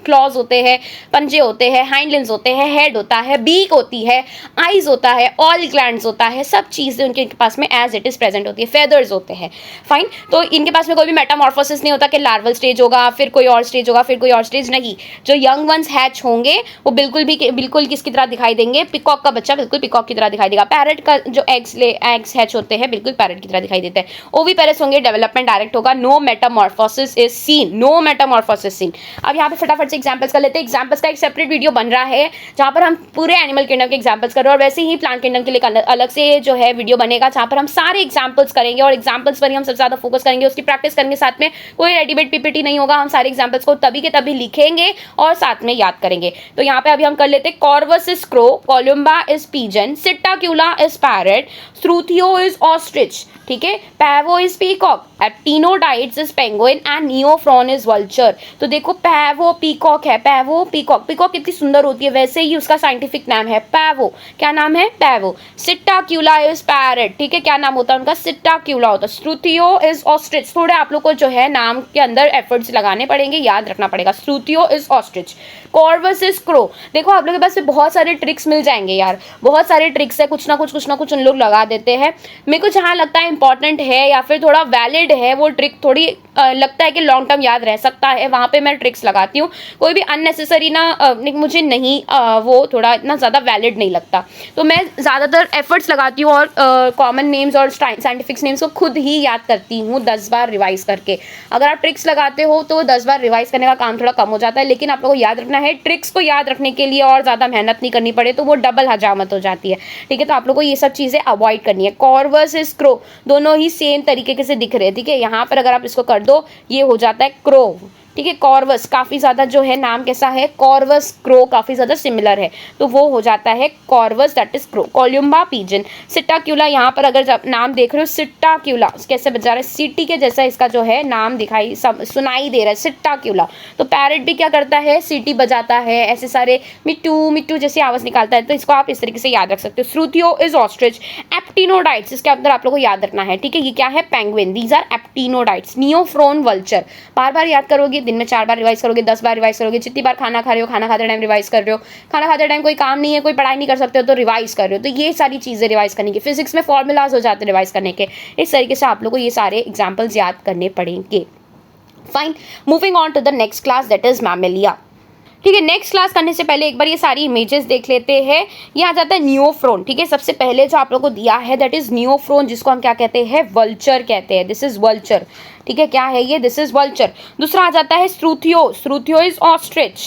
क्लॉज होते हैं, पंजे होते हैं, हाइंड लिम्स होते हैं, हेड होता है, बीक होती है, आईज होता है, ऑयल ग्लैंड्स होता है, सब चीजें उनके पास में एज इट इज प्रेजेंट होती है। फेदर्स होते हैं, फाइन। तो इनके पास में कोई भी मेटामॉर्फोसिस नहीं होता कि लार्वल स्टेज होगा, फिर कोई और स्टेज होगा, फिर कोई और स्टेज नहीं। जो यंग वंस हैच होंगे वो बिल्कुल किसकी तरह दिखाई देंगे, पिकॉक का बच्चा बिल्कुल पिकॉक की तरह दिखाई देगा। पैरेट का जो एग्स हैच होते हैं बिल्कुल पैरेट की तरह दिखाई देते हैं। ओवीपेरस होंगे, डेवलपमेंट डायरेक्ट होगा, no metamorphosis is seen, no metamorphosis seen. अब यहाँ पे फटाफट से एग्जांपल्स कर लेते हैं। एग्जांपल्स का एक सेपरेट वीडियो बन रहा है जहाँ पर हम पूरे एनिमल किंगडम के एग्जांपल्स कर रहे हैं, और वैसे ही प्लांट किंगडम के लिए अलग से जो है वीडियो बनेगा जहाँ पर हम सारे एग्जाम्पल्स करेंगे और एग्जाम्पल्स पर ही हम सबसे ज़्यादा फोकस करेंगे, उसकी प्रैक्टिस करेंगे। साथ में कोई रेडीमेड पीपीटी नहीं होगा, हम सारे एग्जाम्पल्स को तभी के तभी लिखेंगे और साथ में याद करेंगे। तो यहाँ पे अभी हम कर लेते हैं। Corvus is crow, Columba is pigeon, Psittacula is parrot, Struthio is ostrich, ठीक है, Pavo is peacock, Aptenodytes is penguin and Neophron is vulture. तो देखो पैवो पीकॉक है, पैवो पीकॉक, पीकॉक कितनी सुंदर होती है, वैसे ही उसका साइंटिफिक नाम है पैवो। क्या नाम है? पैवो। सिट्टाक्यूला इज पैरट, ठीक है, क्या नाम होता है उनका? सिट्टाक्यूला होता है। स्ट्रूथियो इज ऑस्ट्रिच, थोड़े आप लोग को जो है नाम के अंदर एफर्ट्स लगाने पड़ेंगे, याद रखना पड़ेगा। Struthio is ostrich. Corvus is crow, देखो आप लोगों के पास से बहुत सारे ट्रिक्स मिल जाएंगे यार, बहुत सारे ट्रिक्स है, कुछ ना कुछ उन लोग लगा देते हैं। मेरे को जहाँ लगता है इंपॉर्टेंट है या फिर थोड़ा वैलिड है वो ट्रिक, थोड़ी लगता है कि लॉन्ग टर्म याद रह सकता है, वहाँ पे मैं ट्रिक्स लगाती हूँ। कोई भी अननेसेसरी ना मुझे नहीं वो थोड़ा इतना ज़्यादा वैलिड नहीं लगता, तो मैं ज़्यादातर एफर्ट्स लगाती हूँ और कॉमन नेम्स और साइंटिफिक नेम्स को खुद ही याद करती हूँ 10 बार रिवाइज करके। अगर आप ट्रिक्स लगाते हो तो 10 बार रिवाइज करने का काम थोड़ा कम हो जाता है, लेकिन आप लोगों को याद रखना है, ट्रिक्स को याद रखने के लिए और ज़्यादा मेहनत नहीं करनी पड़े तो वो डबल हजामत हो जाती है, ठीक है। तो आप लोगों को ये सब चीज़ें अवॉइड करनी है। कॉर्वस इज क्रो, दोनों ही सेम तरीके से दिख रहे हैं, ठीक है। यहाँ पर अगर आप इसको कर दो ये हो जाता है क्रो, ठीक है। कॉर्वस काफ़ी ज़्यादा जो है नाम कैसा है? कॉर्वस क्रो, काफ़ी ज़्यादा सिमिलर है, तो वो हो जाता है Corvus, that is crow. Columba pigeon. Psittacula, यहाँ पर अगर जब नाम देख रहे हो सिट्टाक्यूला कैसे बजा रहा है, सिटी के जैसा इसका जो है नाम दिखाई सुनाई दे रहा है, सिट्टाक्यूला। तो पैरट भी क्या करता है? सीटी बजाता है, ऐसे सारे मिट्टू मिट्टू जैसी आवाज़ निकालता है, तो इसको आप इस तरीके से याद रख सकते हो। Struthio is ostrich. एप्टिनोडाइट्स, इसके अंदर आप लोगों को याद रखना है, ठीक है, ये क्या है? Penguin, these are Aptenodytes. Neophron vulture, बार बार याद करोगे, दिन में 4 बार रिवाइज करोगे, 10 बार रिवाइज करोगे, जितनी बार खाना खा रहे हो, खाना खाते टाइम रिवाइज कर रहे हो, खाना खाते टाइम कोई काम नहीं है, कोई पढ़ाई नहीं कर सकते हो तो रिवाइज कर रहे हो, तो ये सारी चीज़ें रिवाइज करने की। फिजिक्स में फॉर्मूलाज हो जाते हैं रिवाइज करने के, इस तरीके से आप लोगों को ये सारे एग्जाम्पल्स याद करने पड़ेंगे। Fine, moving on to the next class, that is Mammalia, ठीक है। नेक्स्ट क्लास करने से पहले एक बार ये सारी इमेजेस देख लेते हैं। ये आ जाता है नियोफ्रॉन, ठीक है। सबसे पहले जो आप लोगों को दिया है दैट इज नियोफ्रॉन, जिसको हम क्या कहते हैं? वल्चर कहते हैं, दिस इज वल्चर, ठीक है। क्या है ये? This is vulture. दूसरा आ जाता है स्ट्रूथियो, स्ट्रूथियो इज ऑस्ट्रिच,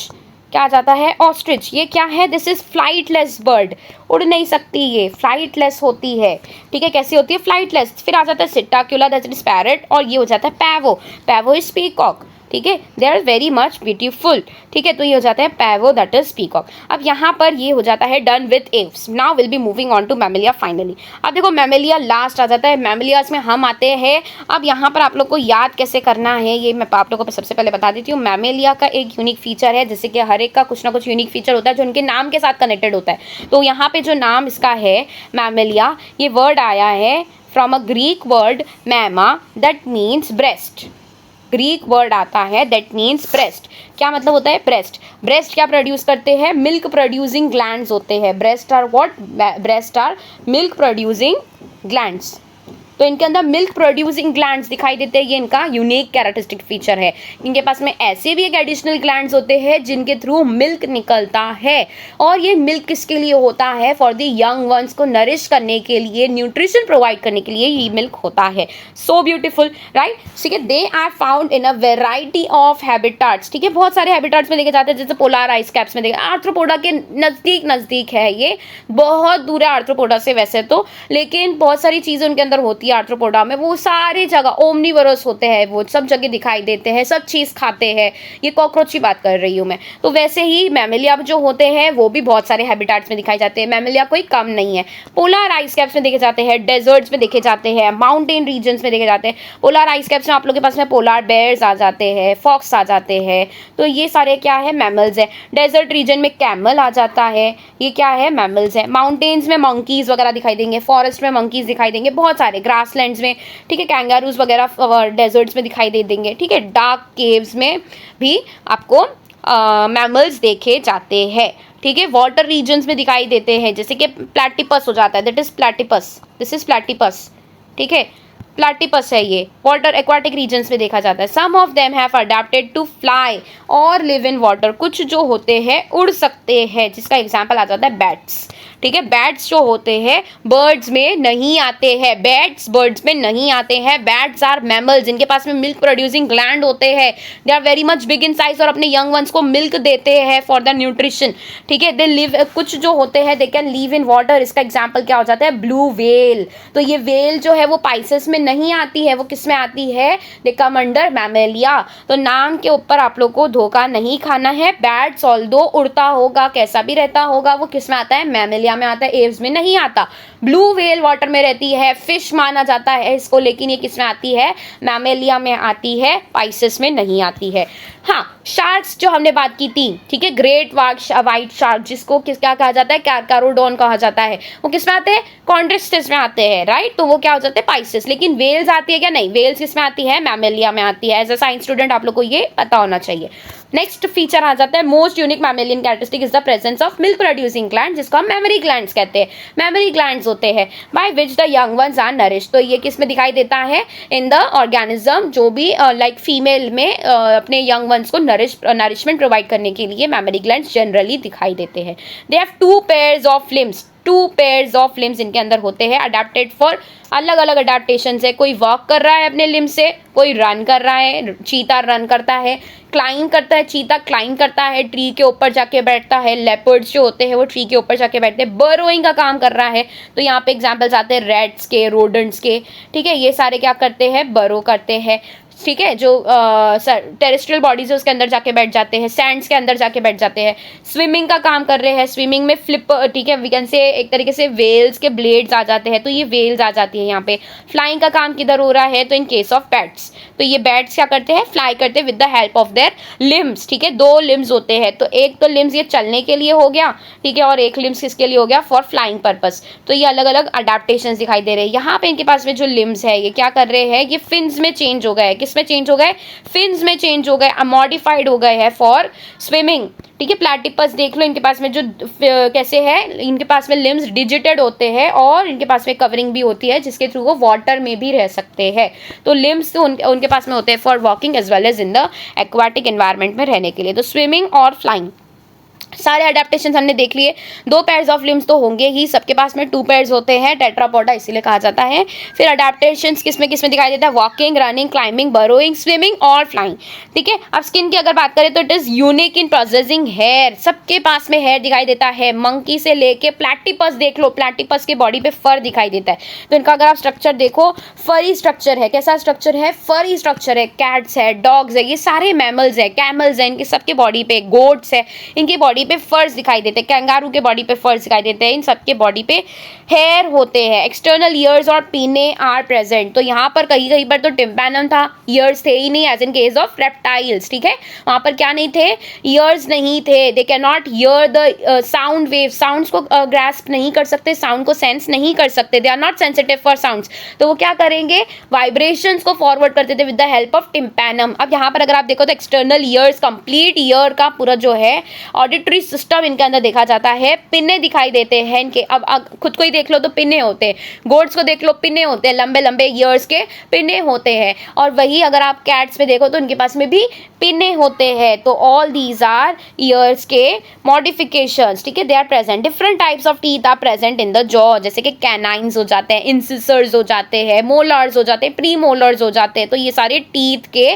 क्या आ जाता है? ऑस्ट्रिच। ये क्या है? दिस इज फ्लाइटलेस बर्ड, उड़ नहीं सकती, ये फ्लाइटलेस होती है, ठीक है। कैसी होती है? फ्लाइटलेस। फिर आ जाता है सिट्टाक्यूला, दैट इज पैरट, और ये हो जाता है पैवो, पैवो इज पीकॉक, ठीक है। They are very much beautiful, ठीक है। तो ये हो जाता है पैवो, दैट इज पीकॉक। अब यहाँ पर ये हो जाता है done with Aves. Now will be moving on to Mammalia finally. अब देखो मैमेलिया लास्ट आ जाता है, मैमेलियाज में हम आते हैं। अब यहाँ पर आप लोग को याद कैसे करना है ये मैं आप लोगों को सबसे पहले बता देती हूँ। मैमेलिया का एक यूनिक फीचर है, जैसे कि हर एक का कुछ ना कुछ यूनिक फीचर होता है जो उनके नाम के साथ कनेक्टेड होता है। तो यहाँ पे जो नाम इसका है मैमेलिया, ये वर्ड आया है फ्रॉम अ ग्रीक वर्ड मैमा, that means breast. Greek word आता है दैट मीन्स ब्रेस्ट। क्या मतलब होता है? ब्रेस्ट। ब्रेस्ट क्या प्रोड्यूस करते हैं? मिल्क प्रोड्यूसिंग ग्लैंड्स होते हैं। Breast are what? Breast are milk producing glands. तो इनके अंदर मिल्क प्रोड्यूसिंग ग्लैंड्स दिखाई देते हैं, ये इनका यूनिक कैरेक्टरिस्टिक फीचर है। इनके पास में ऐसे भी एक एडिशनल ग्लैंड्स होते हैं जिनके थ्रू मिल्क निकलता है, और ये मिल्क किसके लिए होता है? फॉर द यंग वंस को नरिश करने के लिए, न्यूट्रिशन प्रोवाइड करने के लिए ये मिल्क होता है। So beautiful, right. ठीक है, they are found in a variety of habitats, ठीक है। बहुत सारे हैबिटाट्स में देखे जाते हैं, जैसे पोलर आइस कैप्स में देखे, आर्थ्रोपोडा के नजदीक है, ये बहुत दूर है आर्थ्रोपोडा से वैसे तो, लेकिन बहुत सारी चीजें उनके अंदर होती है आर्थ्रोपोडा में। वो सारी जगह ओमनीवरस होते हैं, वो सब जगह दिखाई देते हैं, सब चीज खाते हैं। ये कॉकरोच की बात कर रही हूँ मैं। तो वैसे ही मैमेलिया जो होते हैं वो भी बहुत सारे हैबिटाट्स में दिखाई जाते हैं। मैमेलिया कोई कम नहीं है। पोलर आइस कैप्स में देखे जाते हैं, डेजर्ट्स में देखे जाते हैं, माउंटेन रीजन्स में देखे जाते हैं। पोलर आइस कैप्स में आप लोगों के पास में पोलर बेयर्स आ जाते हैं, फॉक्स आ जाते हैं, तो ये सारे क्या है? मैमल्स है। डेजर्ट रीजन में कैमल आ जाता है, ये क्या है? मैमल्स है। माउंटेन्स में मंकीज वगैरह दिखाई देंगे, फॉरेस्ट में मंकीज दिखाई देंगे, बहुत सारे ग्रासलैंड्स में, ठीक है, कैंगारूज वगैरह डेजर्ट्स में दिखाई दे देंगे, ठीक है। डार्क केव्स में भी आपको मैमल्स देखे जाते हैं, ठीक है। वाटर रीजन्स में दिखाई देते हैं, जैसे कि प्लैटिपस हो जाता है, that is platypus, this is platypus, ठीक है। प्लैटिपस है ये, वाटर एक्वाटिक रीजन्स में देखा जाता है। Some of them have adapted to fly और लिव इन वाटर, कुछ जो होते हैं उड़ सकते हैं, जिसका एग्जाम्पल आ जाता है बैट्स। ठीक है, बैट्स जो होते हैं बर्ड्स में नहीं आते हैं, बैट्स बर्ड्स में नहीं आते हैं। बैट्स आर मैमल्स, जिनके पास में मिल्क प्रोड्यूसिंग ग्लैंड होते हैं, they are very much big in size और अपने यंग वंस को मिल्क देते हैं फॉर द न्यूट्रिशन। ठीक है, दे लिव, कुछ जो होते हैं they can live in water, इसका एग्जाम्पल क्या हो जाता है, ब्लू व्हेल। तो ये व्हेल जो है वो पाइसेस में नहीं आती है, वो किस में आती है, दे कम अंडर मैमेलिया। तो नाम के ऊपर आप लोग को धोखा नहीं खाना है। बैट्स ऑल्दो उड़ता होगा, कैसा भी रहता होगा, वो किस में आता है, मैमेलिया में आता है, एव्स में नहीं आता। ब्लू व्हेल वाटर में रहती है, फिश माना जाता है इसको, लेकिन ये किस में आती है, मैमेलिया में आती है, पाइसेस में नहीं आती है। हाँ, शार्क्स जो हमने बात की थी, ठीक है, ग्रेट व्हाइट शार्क, जिसको क्या कहा जाता है, कैरोडोन कहा जाता है, वो किस में आते हैं, कॉन्ट्रिस्टिस में आते हैं, राइट। तो वो क्या हो जाते हैं, पाइसेस। लेकिन वेल्स आती है क्या, नहीं, वेल्स किस में आती है, मैमेलिया में आती है। एज अ साइंस स्टूडेंट आप लोग को ये पता होना चाहिए। नेक्स्ट फीचर आ जाता है, most unique mammalian characteristic is the presence of milk producing gland, जिसको हम मेमोरी ग्लैंड्स कहते हैं। मेमोरी ग्लैंड्स होते हैं by which the young ones are nourish. तो ये किस में दिखाई देता है, इन द ऑर्गेनिज्म, जो भी लाइक फीमेल में अपने यंग वंस को नरिशमेंट प्रोवाइड करने के लिए मेमोरी ग्लैंड्स जनरली दिखाई देते हैं। They have 2 pairs of limbs, 2 pairs of limbs इनके अंदर होते हैं, अडेप्टेड फॉर, अलग अलग अडेप्टेशन है। कोई वॉक कर रहा है अपने लिम्स से, कोई रन कर रहा है, चीता रन करता है, क्लाइंब करता है, चीता क्लाइंब करता है, ट्री के ऊपर जाके बैठता है, लेपर्ड्स जो होते हैं वो ट्री के ऊपर जाके बैठते हैं, बरोइंग का काम कर रहा है। तो यहाँ पे एग्जाम्पल्स आते हैं रैट्स के, रोडेंट्स के। ठीक है, ये सारे क्या करते हैं, बरो करते हैं। ठीक है, जो टेरेस्ट्रियल बॉडीज है उसके अंदर जाके बैठ जाते हैं, सैंड्स के अंदर जाके बैठ जाते हैं। स्विमिंग का काम कर रहे हैं, स्विमिंग में फ्लिप, ठीक है, वी कैन से एक तरीके से वेल्स के ब्लेड्स आ जाते हैं, तो ये वेल्स आ जाती है यहाँ पे। फ्लाइंग का काम किधर हो रहा है, तो इन केस ऑफ बैट्स, तो ये बैट्स क्या करते हैं, फ्लाई करते हैं with the help of there limbs. ठीक है, 2 लिम्स होते हैं, तो एक तो लिम्स ये चलने के लिए हो गया, ठीक है, और एक लिम्स किसके लिए हो गया, फॉर फ्लाइंग पर्पस। तो ये अलग अलग अडेप्टेशन दिखाई दे रहे हैं। यहाँ पे इनके पास में जो लिम्स है ये क्या कर रहे हैं, ये फिन्स में चेंज हो गए, किस में चेंज हो गए, फिन्स में चेंज हो गए, मॉडिफाइड हो गए हैं फॉर स्विमिंग। ठीक है, प्लैटिपस देख लो, इनके पास में जो कैसे है, इनके पास में लिम्स डिजिटेड होते हैं और इनके पास में कवरिंग भी होती है, जिसके थ्रू वो वाटर में भी रह सकते हैं। तो लिम्स तो उनके पास में होते हैं for walking as well as in the aquatic environment में रहने के लिए। तो स्विमिंग और फ्लाइंग, सारे अडेप्टेशन हमने देख लिए। 2 पेयर्स ऑफ लिम्स तो होंगे ही, सबके पास में 2 पेयर्स होते हैं, टेट्रापोडा इसीलिए कहा जाता है। फिर अडेप्टेशंस किसमें दिखाई देता है, walking, running, climbing, burrowing, swimming और फ्लाइंग। ठीक है, अब स्किन की अगर बात करें तो it is unique in processing hair, सबके पास में हेयर दिखाई देता है। मंकी से लेके प्लैटिपस देख लो, प्लैटिपस के बॉडी पे फर दिखाई देता है, तो इनका अगर आप स्ट्रक्चर देखो, फरी स्ट्रक्चर है। कैसा स्ट्रक्चर है, फरी स्ट्रक्चर है। कैट्स है, डॉग्स है, ये सारे मैमल्स है, कैमल्स है, इनके सबके बॉडी पे, गोट्स है, इनकी बॉडी पे फर्स दिखाई देते हैं, कैंगारू के बॉडी पे फर्स दिखाई देते हैं, इन सबके बॉडी पे हेयर होते हैं। एक्सटर्नल ईयर्स और पिने आर प्रेजेंट। तो यहाँ पर कहीं पर तो टिम्पैनम था, ईयर्स थे ही नहीं, as in case of reptiles. ठीक है, वहां पर क्या नहीं थे, ईयर्स नहीं थे। They can not hear the sound wave, sounds को ग्रास्प नहीं कर सकते, साउंड को सेंस नहीं कर सकते, they are not sensitive for sounds. तो वो क्या करेंगे, वाइब्रेशंस को फॉरवर्ड करते थे with the help of tympanum. अब यहाँ पर अगर आप देखो तो एक्सटर्नल ईयर्स, कंप्लीट ईयर का पूरा जो है ऑडिटरी सिस्टम इनके अंदर देखा जाता है। पिन्ने दिखाई देते हैं इनके, अब खुद को ही देख लो तो पिन्ने होते हैं, गोट्स को देख लो पिन्ने होते हैं, लंबे लंबे ईयर्स के पिन्ने होते हैं। और वही अगर आप कैट्स में देखो तो उनके पास में भी पिन्ने होते हैं। तो ऑल दीज आर ईयर्स के मॉडिफिकेशंस। ठीक है, they are present. Different types of teeth are present in the jaw, जैसे कि कैनाइन्स हो जाते हैं, इंसिसर्स हो जाते हैं, मोलर्स हो जाते हैं, प्री मोलर्स हो जाते हैं। तो ये सारे टीथ के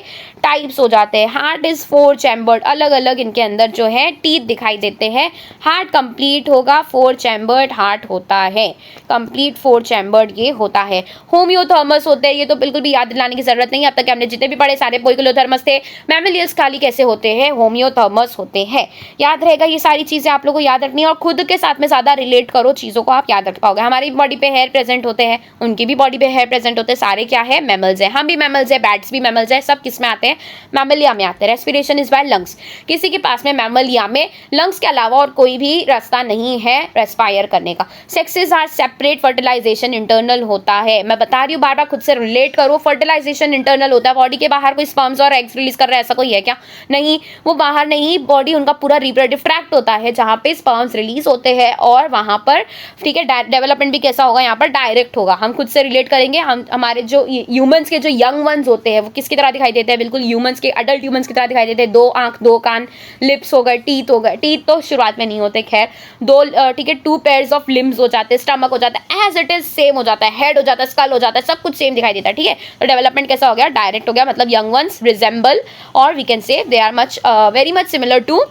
टाइप्स हो जाते हैं। हार्ट इज 4 चैम्बर्ड, अलग अलग इनके अंदर जो है टीथ दिखाई देते हैं। हार्ट कंप्लीट होगा, 4 चैम्बर्ड हार्ट होता है, कंप्लीट 4 चैम्बर्ड ये होता है। होम्योथर्मस होते हैं, ये तो बिल्कुल भी याद दिलाने की जरूरत नहीं, अब तक हमने जितने भी पढ़े सारे पोइकिलोथर्मस थे। मैमेलियस खाली कैसे होते हैं, होम्योथर्मस होते हैं। याद रहेगा, ये सारी चीजें आप लोगों को याद रखनी है और खुद के साथ में ज्यादा रिलेट करो चीजों को, आप याद रख पाओगे। हमारी बॉडी पे हेयर प्रेजेंट होते हैं, उनकी भी बॉडी पे हेयर प्रेजेंट होते हैं, सारे क्या है, मैमल्स है। हम भी मैमल्स है, बैट्स भी मैमल्स है, सब किस में आते हैं, मैमलिया में आते हैं। रेस्पिरेशन इज बाय लंग्स, किसी के पास में मैमलिया में लंग्स के अलावा और कोई भी रास्ता नहीं है रेस्पायर करने का। Sexes are separate, fertilization internal होता है। मैं बता रही हूँ, बार बार खुद से रिलेट करो, फर्टिलाइजेशन इंटरनल होता है। बॉडी के बाहर कोई स्पर्म्स और एग्स रिलीज कर रहा है, ऐसा कोई है क्या? नहीं, वो बाहर नहीं, बॉडी उनका पूरा रिप्रोडक्टिव ट्रैक्ट होता है जहाँ पे स्पर्म्स रिलीज होते हैं और वहाँ पर, ठीक है, डेवलपमेंट भी कैसा होगा यहाँ पर, डायरेक्ट होगा। हम खुद से रिलेट करेंगे। हम हमारे जो ह्यूमंस के जो यंग वंस होते हैं वो किसकी तरह दिखाई देते हैं? बिल्कुल ह्यूमंस के, अडल्ट ह्यूमंस की तरह दिखाई देते हैं। 2 आंख, 2 कान, लिप्स हो गए, टीथ हो गए। टीथ तो शुरुआत में नहीं होते, खैर 2, ठीक है, 2 पेयर्स ऑफ लिम्स हो जाते हैं, स्टमक हो जाता है, एज इट इज सेम हो जाता है, हेड हो जाता है, स्कल हो जाता है, सब कुछ सेम दिखाई देता है, ठीक है। तो डेवलपमेंट कैसा हो गया? डायरेक्ट हो गया। मतलब यंग वंस रिजेंबल और we can say they are much very much similar to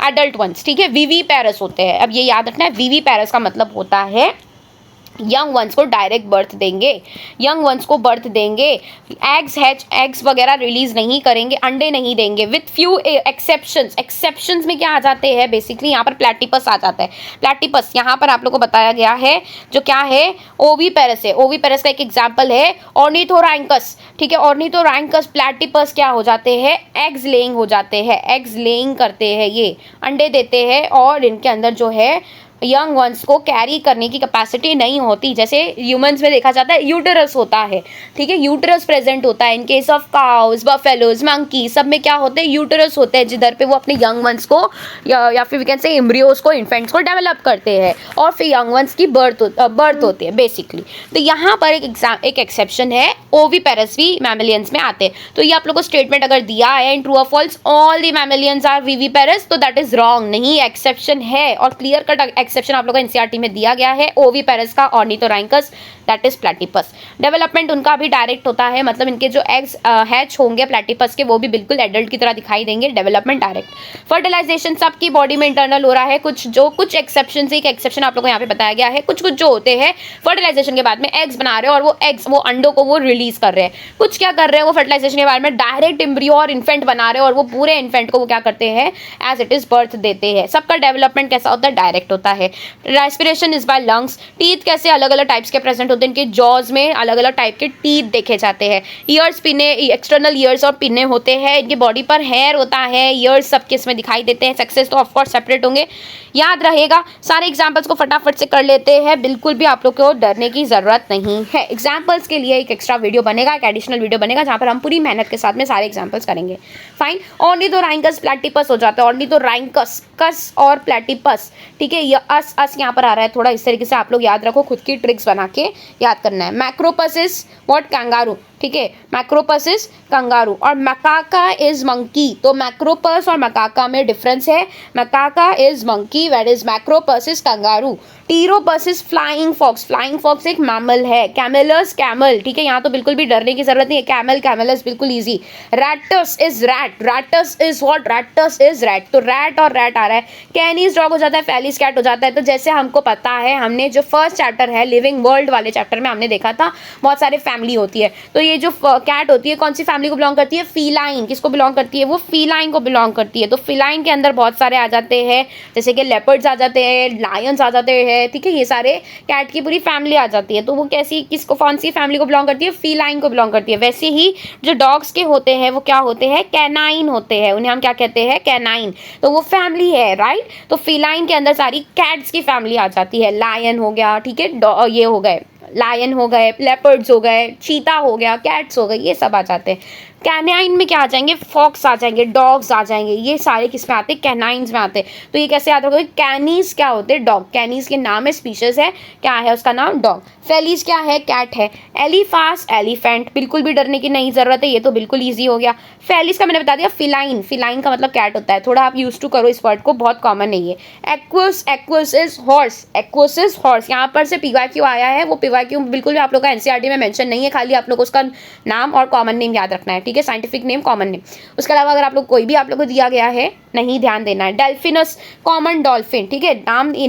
adult ones, ठीक है। वीवी पेरस होते हैं। अब ये याद रखना है, वीवी पेरस का मतलब होता है यंग वंस को डायरेक्ट बर्थ देंगे, यंग वंस को बर्थ देंगे, एग्स वगैरह रिलीज नहीं करेंगे, अंडे नहीं देंगे, विथ फ्यू एक्सेप्शंस। एक्सेप्शंस में क्या आ जाते हैं? बेसिकली यहाँ पर प्लैटिपस आ जाता है। प्लैटिपस यहाँ पर आप लोगों को बताया गया है, जो क्या है, ओवीपेरस है। ओवीपेरस का एक एग्जाम्पल है ऑर्निथोरैंकस, ठीक है। ऑर्निथोरैंकस, प्लैटिपस क्या हो जाते हैं? एग्स लेइंग हो जाते हैं, एग्स लेइंग करते हैं, ये अंडे देते हैं और इनके अंदर जो है यंग वंस को कैरी करने की कैपेसिटी नहीं होती। जैसे ह्यूमंस में देखा जाता है यूटेरस होता है, ठीक है, यूटेरस प्रेजेंट होता है। इन case of cows, buffaloes, monkey, सब में क्या होते हैं? यूटेरस होते हैं, जिधर पे वो अपने यंग वंस को या फिर वी कैन से एम्ब्रियोज को, इन्फेंट्स को डेवलप करते हैं और फिर यंग वंस की बर्थ होती है बेसिकली। तो यहाँ पर एक एक्सेप्शन है, ओवीपेरस भी मैमेलियंस में आते हैं। तो ये आप लोग को स्टेटमेंट अगर दिया है इन ट्रू और false, all the mammalians are viviparous, तो दैट इज रॉन्ग। नहीं, एक्सेप्शन है और क्लियर कट एक्सेप्शन आप लोगों को एनसीईआरटी में दिया गया है, ओवीपेरस का, ऑर्निथोरैंकस, दैट इज प्लैटिपस। डेवलपमेंट उनका भी डायरेक्ट होता है, मतलब इनके जो एग्स हैच होंगे प्लैटिपस के, वो भी बिल्कुल एडल्ट की तरह दिखाई देंगे। Development direct. फर्टिलाइजेशन सबकी बॉडी में इंटरनल हो रहा है। कुछ एक्सेप्शन से, एक एक्सेप्शन आप लोगों को यहाँ पे बताया गया है। कुछ जो होते हैं फर्टिलाइजेशन के बाद में एग्स बना रहे हैं और वो अंडों को वो रिलीज कर रहे हैं। कुछ क्या कर रहे हैं, वो फर्टिलाइजेशन के बाद में डायरेक्ट एम्ब्रियो और इन्फेंट बना रहे हैं और वो पूरे इन्फेंट को वो क्या करते हैं? एज इट इज बर्थ देते हैं। सबका डेवलपमेंट कैसा होता है? डायरेक्ट होता है। Respiration is by lungs. Teeth कैसे अलग अलग टाइप्स के प्रेजेंट होते हैं, इनके जॉज में अलग अलग टाइप के टीथ देखे जाते हैं। ईयर्स, पिने, एक्सटर्नल ईयर्स और पिने होते हैं। इनके बॉडी पर हेयर होता है, ईयर्स सबके इसमें दिखाई देते हैं। सक्सेस तो ऑफकोर्स सेपरेट होंगे, याद रहेगा। सारे एग्जाम्पल्स को फटाफट से कर लेते हैं, बिल्कुल भी आप लोग को डरने की जरूरत नहीं है। एग्जाम्पल्स के लिए एक एक्स्ट्रा वीडियो बनेगा, एक एडिशनल वीडियो बनेगा, जहाँ पर हम पूरी मेहनत के साथ में सारे एग्जाम्पल्स करेंगे। फाइन। ऑर्निथोरैंकस, प्लैटिपस हो जाता है। ऑर्निथोरैंकस, कस और प्लैटिपस, ठीक है। ये अस यहाँ पर आ रहा है, थोड़ा इस तरीके से आप लोग याद रखो, खुद की ट्रिक्स बना के याद करना है। Macropus is what? कैंगारू, ठीक है। मैक्रोपस इज कंगारू और मकाका इज मंकी। तो मैक्रोपस और मकाका में डिफरेंस है। Macaca is monkey, where is Macropus is kangaroo. Pteropus is flying fox. Flying fox एक मैमल है। कैमेलस, कैमल, ठीक है, यहाँ तो बिल्कुल भी डरने की जरूरत नहीं है। कैमल, कैमेलस बिल्कुल easy. Rattus is rat. Rattus is what? Rattus is rat. तो रैट और रैट आ रहा है। कैनीज डॉग हो जाता है, फेलिस कैट हो जाता है। तो जैसे हमको पता है, हमने जो फर्स्ट चैप्टर है लिविंग वर्ल्ड वाले चैप्टर में हमने देखा था, बहुत सारे फैमिली होती है। तो ये जो कैट होती है कौन सी फैमिली को बिलोंग करती है? फीलाइन। किसको बिलोंग करती है? वो फीलाइन को बिलोंग करती है। तो फीलाइन के अंदर बहुत सारे आ जाते हैं, जैसे कि लेपर्ड्स आ जाते हैं, लायंस आ जाते हैं, ठीक है, ये सारे कैट की पूरी फैमिली आ जाती है। तो वो कैसी, किसको, कौन सी फैमिली को बिलोंग करती है? फीलाइन को बिलोंग करती है। वैसे ही जो डॉग्स के होते हैं वो क्या होते हैं? कैनाइन होते हैं। उन्हें हम क्या कहते हैं? कैनाइन। तो वो फैमिली है, राइट। तो फीलाइन के अंदर सारी कैट्स की फैमिली आ जाती है। लायन हो गया, ठीक है, ये हो गए, लायन हो गए, लेपर्ड्स हो गए, चीता हो गया, कैट्स हो गए, ये सब आ जाते हैं। कैनाइन में क्या आ जाएंगे? फॉक्स आ जाएंगे, डॉग्स आ जाएंगे, ये सारे किस में आते हैं? कैनाइन्स में आते हैं। तो ये कैसे याद रखोगे? कैनीज क्या होते हैं? डॉग। कैनीज के नाम है, स्पीशीज है, क्या है उसका नाम? डॉग। फेलिस क्या है? कैट है। एलिफास, एलिफेंट, बिल्कुल भी डरने की नहीं जरूरत है, ये तो बिल्कुल ईजी हो गया। फेलिस का मैंने बता दिया। फिलाइन, फिलाइन का मतलब कैट होता है, थोड़ा आप यूज टू करो इस वर्ड को, बहुत कॉमन नहीं है। Aqueous, aqueous is horse. Aqueous is horse, यहाँ पर से पीवाईक्यू आया है, वो पीवाईक्यू बिल्कुल भी आप लोग का एनसीईआरटी में मेंशन नहीं है, खाली आप लोग को उसका नाम और कॉमन नेम याद रखना है, ठीक है, साइंटिफिक नेम, कॉमन नेम। उसके अलावा अगर आप लोग कोई भी आप लोग को दिया गया है, नहीं ध्यान देना है। डेल्फिनस, कॉमन डॉल्फिन, ठीक है,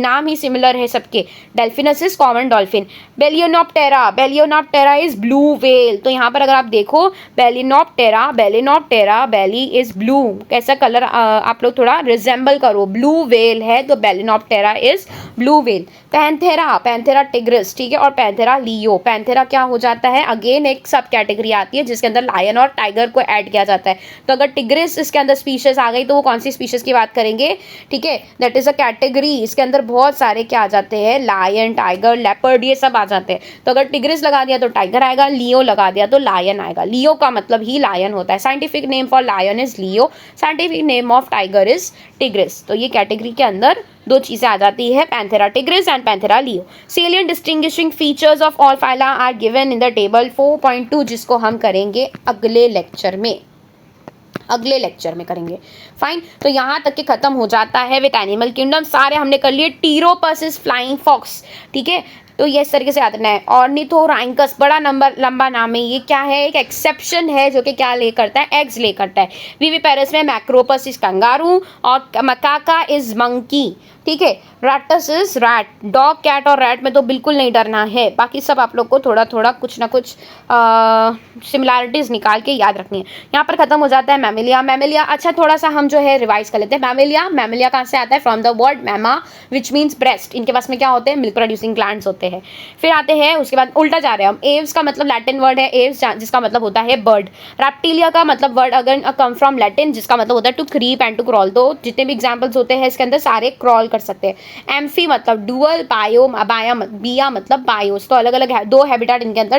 नाम ही सिमिलर है सबके। Delphinus is common dolphin. Balaenoptera, Balaenoptera is blue whale. तो यहाँ पर अगर आप देखो, Balaenoptera, Balaenoptera, belly is blue, कैसा कलर आप लोग थोड़ा रिजेंबल करो, ब्लू व्हेल है, तो Balaenoptera is blue whale. Panthera, Panthera tigris, ठीक है, और पैंथेरा लियो। पैंथेरा क्या हो जाता है? अगेन एक सब कैटेगरी आती है जिसके अंदर लायन और टाइगर टाइगर को ऐड किया जाता है। तो अगर टिग्रिस इसके अंदर स्पीशीज आ गई तो वो कौन सी स्पीशीज की बात करेंगे, ठीक है, दैट इज अ कैटेगरी। इसके अंदर बहुत सारे क्या आ जाते हैं, लायन, टाइगर, लेपर्ड, ये सब आ जाते हैं। तो अगर टिग्रिस लगा दिया तो टाइगर आएगा, लियो लगा दिया तो लायन आएगा। लियो का मतलब ही लायन होता है। Scientific name for lion is leo, scientific name of tiger is tigris. तो ये कैटेगरी के अंदर दो चीजें आ जाती है, Panthera tigris and Panthera leo. Salient distinguishing features of all phyla are given in the table 4.2, जिसको हम करेंगे अगले लेक्चर में करेंगे। फाइन, तो यहाँ तक के खत्म हो जाता है विद एनिमल किंगडम। सारे हमने कर लिए। टीरोपस इज फ्लाइंग फॉक्स, ठीक है, तो ये इस तरीके से याद रखना है। ऑर्निथोरैंकस, बड़ा लंबा नाम है, ये क्या है, एक एक्सेप्शन है जो कि क्या ले करता है, एग्स ले करता है। विविपेरस में मैक्रोपस इज कंगारू और मकाका इज मंकी, ठीक है। Rattus is rat. Dog, cat और रैट में तो बिल्कुल नहीं डरना है, बाकी सब आप लोग को थोड़ा थोड़ा कुछ ना कुछ सिमिलैरिटीज निकाल के याद रखनी है। यहाँ पर खत्म हो जाता है मैमेलिया। अच्छा, थोड़ा सा हम जो है रिवाइज कर लेते हैं। मैमेलिया कहाँ से आता है, फ्रॉम द वर्ड मैमा विच मीन्स ब्रेस्ट। इनके पास में क्या होते हैं, मिल्क प्रोड्यूसिंग ग्लैंड्स होते हैं। फिर आते हैं, उसके बाद उल्टा जा रहे हैं हम। एव्स का मतलब लैटिन वर्ड है एव्स, जिसका मतलब होता है बर्ड। रैप्टिलिया का मतलब word again come from Latin, जिसका मतलब होता है to creep and to crawl. तो जितने भी एग्जाम्पल्स होते हैं इसके अंदर सारे क्रॉल कर सकते हैं। एम्फी मतलब डुअल, बिया मतलब बायोस। तो अलग अलग दो हैबिटेट इनके अंदर,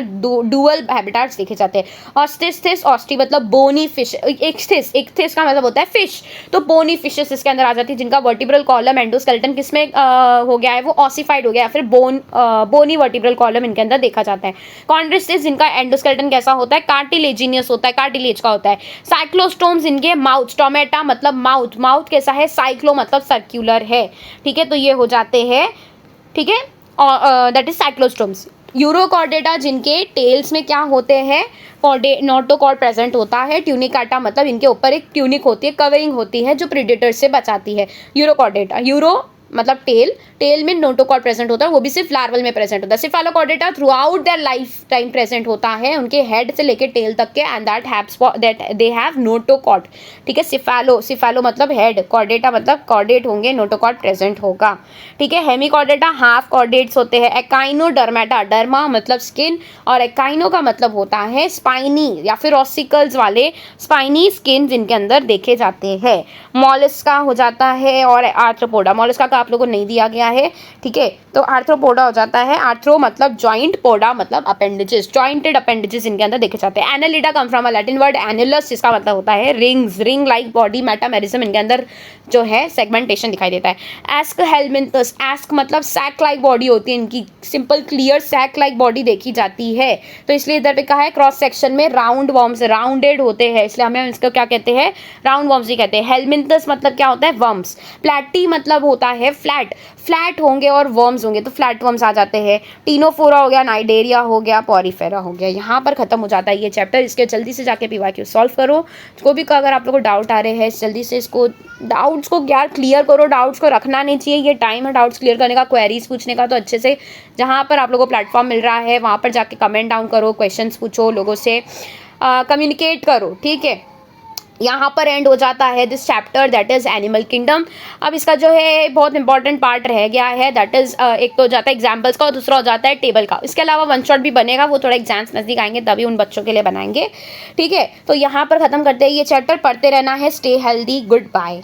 डुअल हैबिटेट्स देखे जाते हैं। ऑस्टिस्थिस, ऑस्टी मतलब बोनी फिश। इक्थिस का मतलब होता है फिश, तो बोनी फिशेस इसके अंदर आ जाती है, जिनका वर्टिब्रल कॉलम एंडोस्केलेटन किसमें हो गया है, वो ऑसिफाइड हो गया है, फिर बोनी वर्टिब्रल कॉलम इनके अंदर देखा जाता है। कॉन्ड्रिस्टिस, जिनका एंडोस्केलेटन कैसा होता है, कार्टिलेजिनियस होता है, कार्टिलेज का होता है। साइक्लोस्टोम्स, इनके माउथ, टोमेटा मतलब माउथ कैसा है, साइक्लो मतलब सर्क्यूलर है, ठीक है, तो ये हो जाते हैं, ठीक है, दैट इज साइक्लोस्टोम्स। यूरोकॉर्डेटा, जिनके टेल्स में क्या होते हैं, नोटोकॉर्ड प्रेजेंट होता है। ट्यूनिकाटा मतलब इनके ऊपर एक ट्यूनिक होती है, कवरिंग होती है जो प्रेडेटर से बचाती है। यूरोकॉर्डेटा, यूरो मतलब टेल में नोटोकॉर्ड प्रेजेंट होता है, वो भी सिर्फ लार्वल में प्रेजेंट होता है। Cephalochordata through out their life time present होता है, उनके हेड से लेके टेल तक के, and that they have notochord, ठीक है। सिफेलो मतलब हेड, कॉर्डेटा मतलब कॉर्डेट होंगे, नोटोकॉर्ड प्रेजेंट होगा, ठीक है। हेमिकॉर्डेटा हाफ कॉर्डेट्स होते हैं। एकाइनोडर्मेटा, डर्मा मतलब स्किन, और एकाइनो का मतलब होता है स्पाइनी या फिर ऑसिकल्स वाले स्पाइनी स्किन जिनके अंदर देखे जाते हैं। मॉलस्का हो जाता है, और आर्थ्रोपोडा। मॉलस्का का आप लोगों को नहीं दिया गया है, ठीक है, तो आर्थ्रोपोडा हो जाता है। आर्थ्रो मतलब जॉइंट, पोडा मतलब अपेंडेजेस, जॉइंटेड अपेंडेजेस इनके अंदर देखे जाते हैं। Annelida come from a Latin word annulus, जिसका मतलब होता है rings, ring like body. Metamerism, इनके अंदर जो है सेगमेंटेशन दिखाई देता है। एस्क हेलमिंथस, एस्क मतलब सैक लाइक बॉडी होती है इनकी, simple clear sac like body देखी जाती है, तो इसलिए इधर पे कहा है क्रॉस सेक्शन में राउंड वर्म्स, राउंडेड होते हैं, इसलिए हमें इसको क्या कहते हैं, राउंड वर्म्स ही कहते हैं। हेलमिंथस मतलब क्या होता है, वर्म्स। प्लैटी मतलब होता है फ्लैट होंगे और वर्म्स होंगे, तो फ्लैट वर्म्स आ जाते हैं। टीनोफोरा हो गया, नाइडेरिया हो गया, पॉरीफेरा हो गया। यहाँ पर खत्म हो जाता है ये चैप्टर। इसके जल्दी से जाके पीवाईक्यू सॉल्व करो। को भी अगर आप लोगों को डाउट आ रहे हैं, जल्दी से इसको डाउट्स को यार क्लियर करो, डाउट्स को रखना नहीं चाहिए, ये टाइम है डाउट्स क्लियर करने का, क्वेरीज पूछने का, तो अच्छे से जहाँ पर आप लोगों को प्लेटफॉर्म मिल रहा है वहाँ पर जाके कमेंट डाउन करो, क्वेश्चंस पूछो, लोगों से कम्युनिकेट करो, ठीक है। यहाँ पर एंड हो जाता है this chapter, that is animal kingdom. अब इसका जो है बहुत इंपॉर्टेंट पार्ट रह गया है, दैट इज एक तो हो जाता है एग्जाम्पल्स का और दूसरा हो जाता है टेबल का। इसके अलावा वन शॉट भी बनेगा, वो थोड़ा एग्जाम्स नजदीक आएंगे तभी उन बच्चों के लिए बनाएंगे, ठीक है। तो यहाँ पर खत्म करते हैं ये चैप्टर। पढ़ते रहना है। Stay healthy, good bye.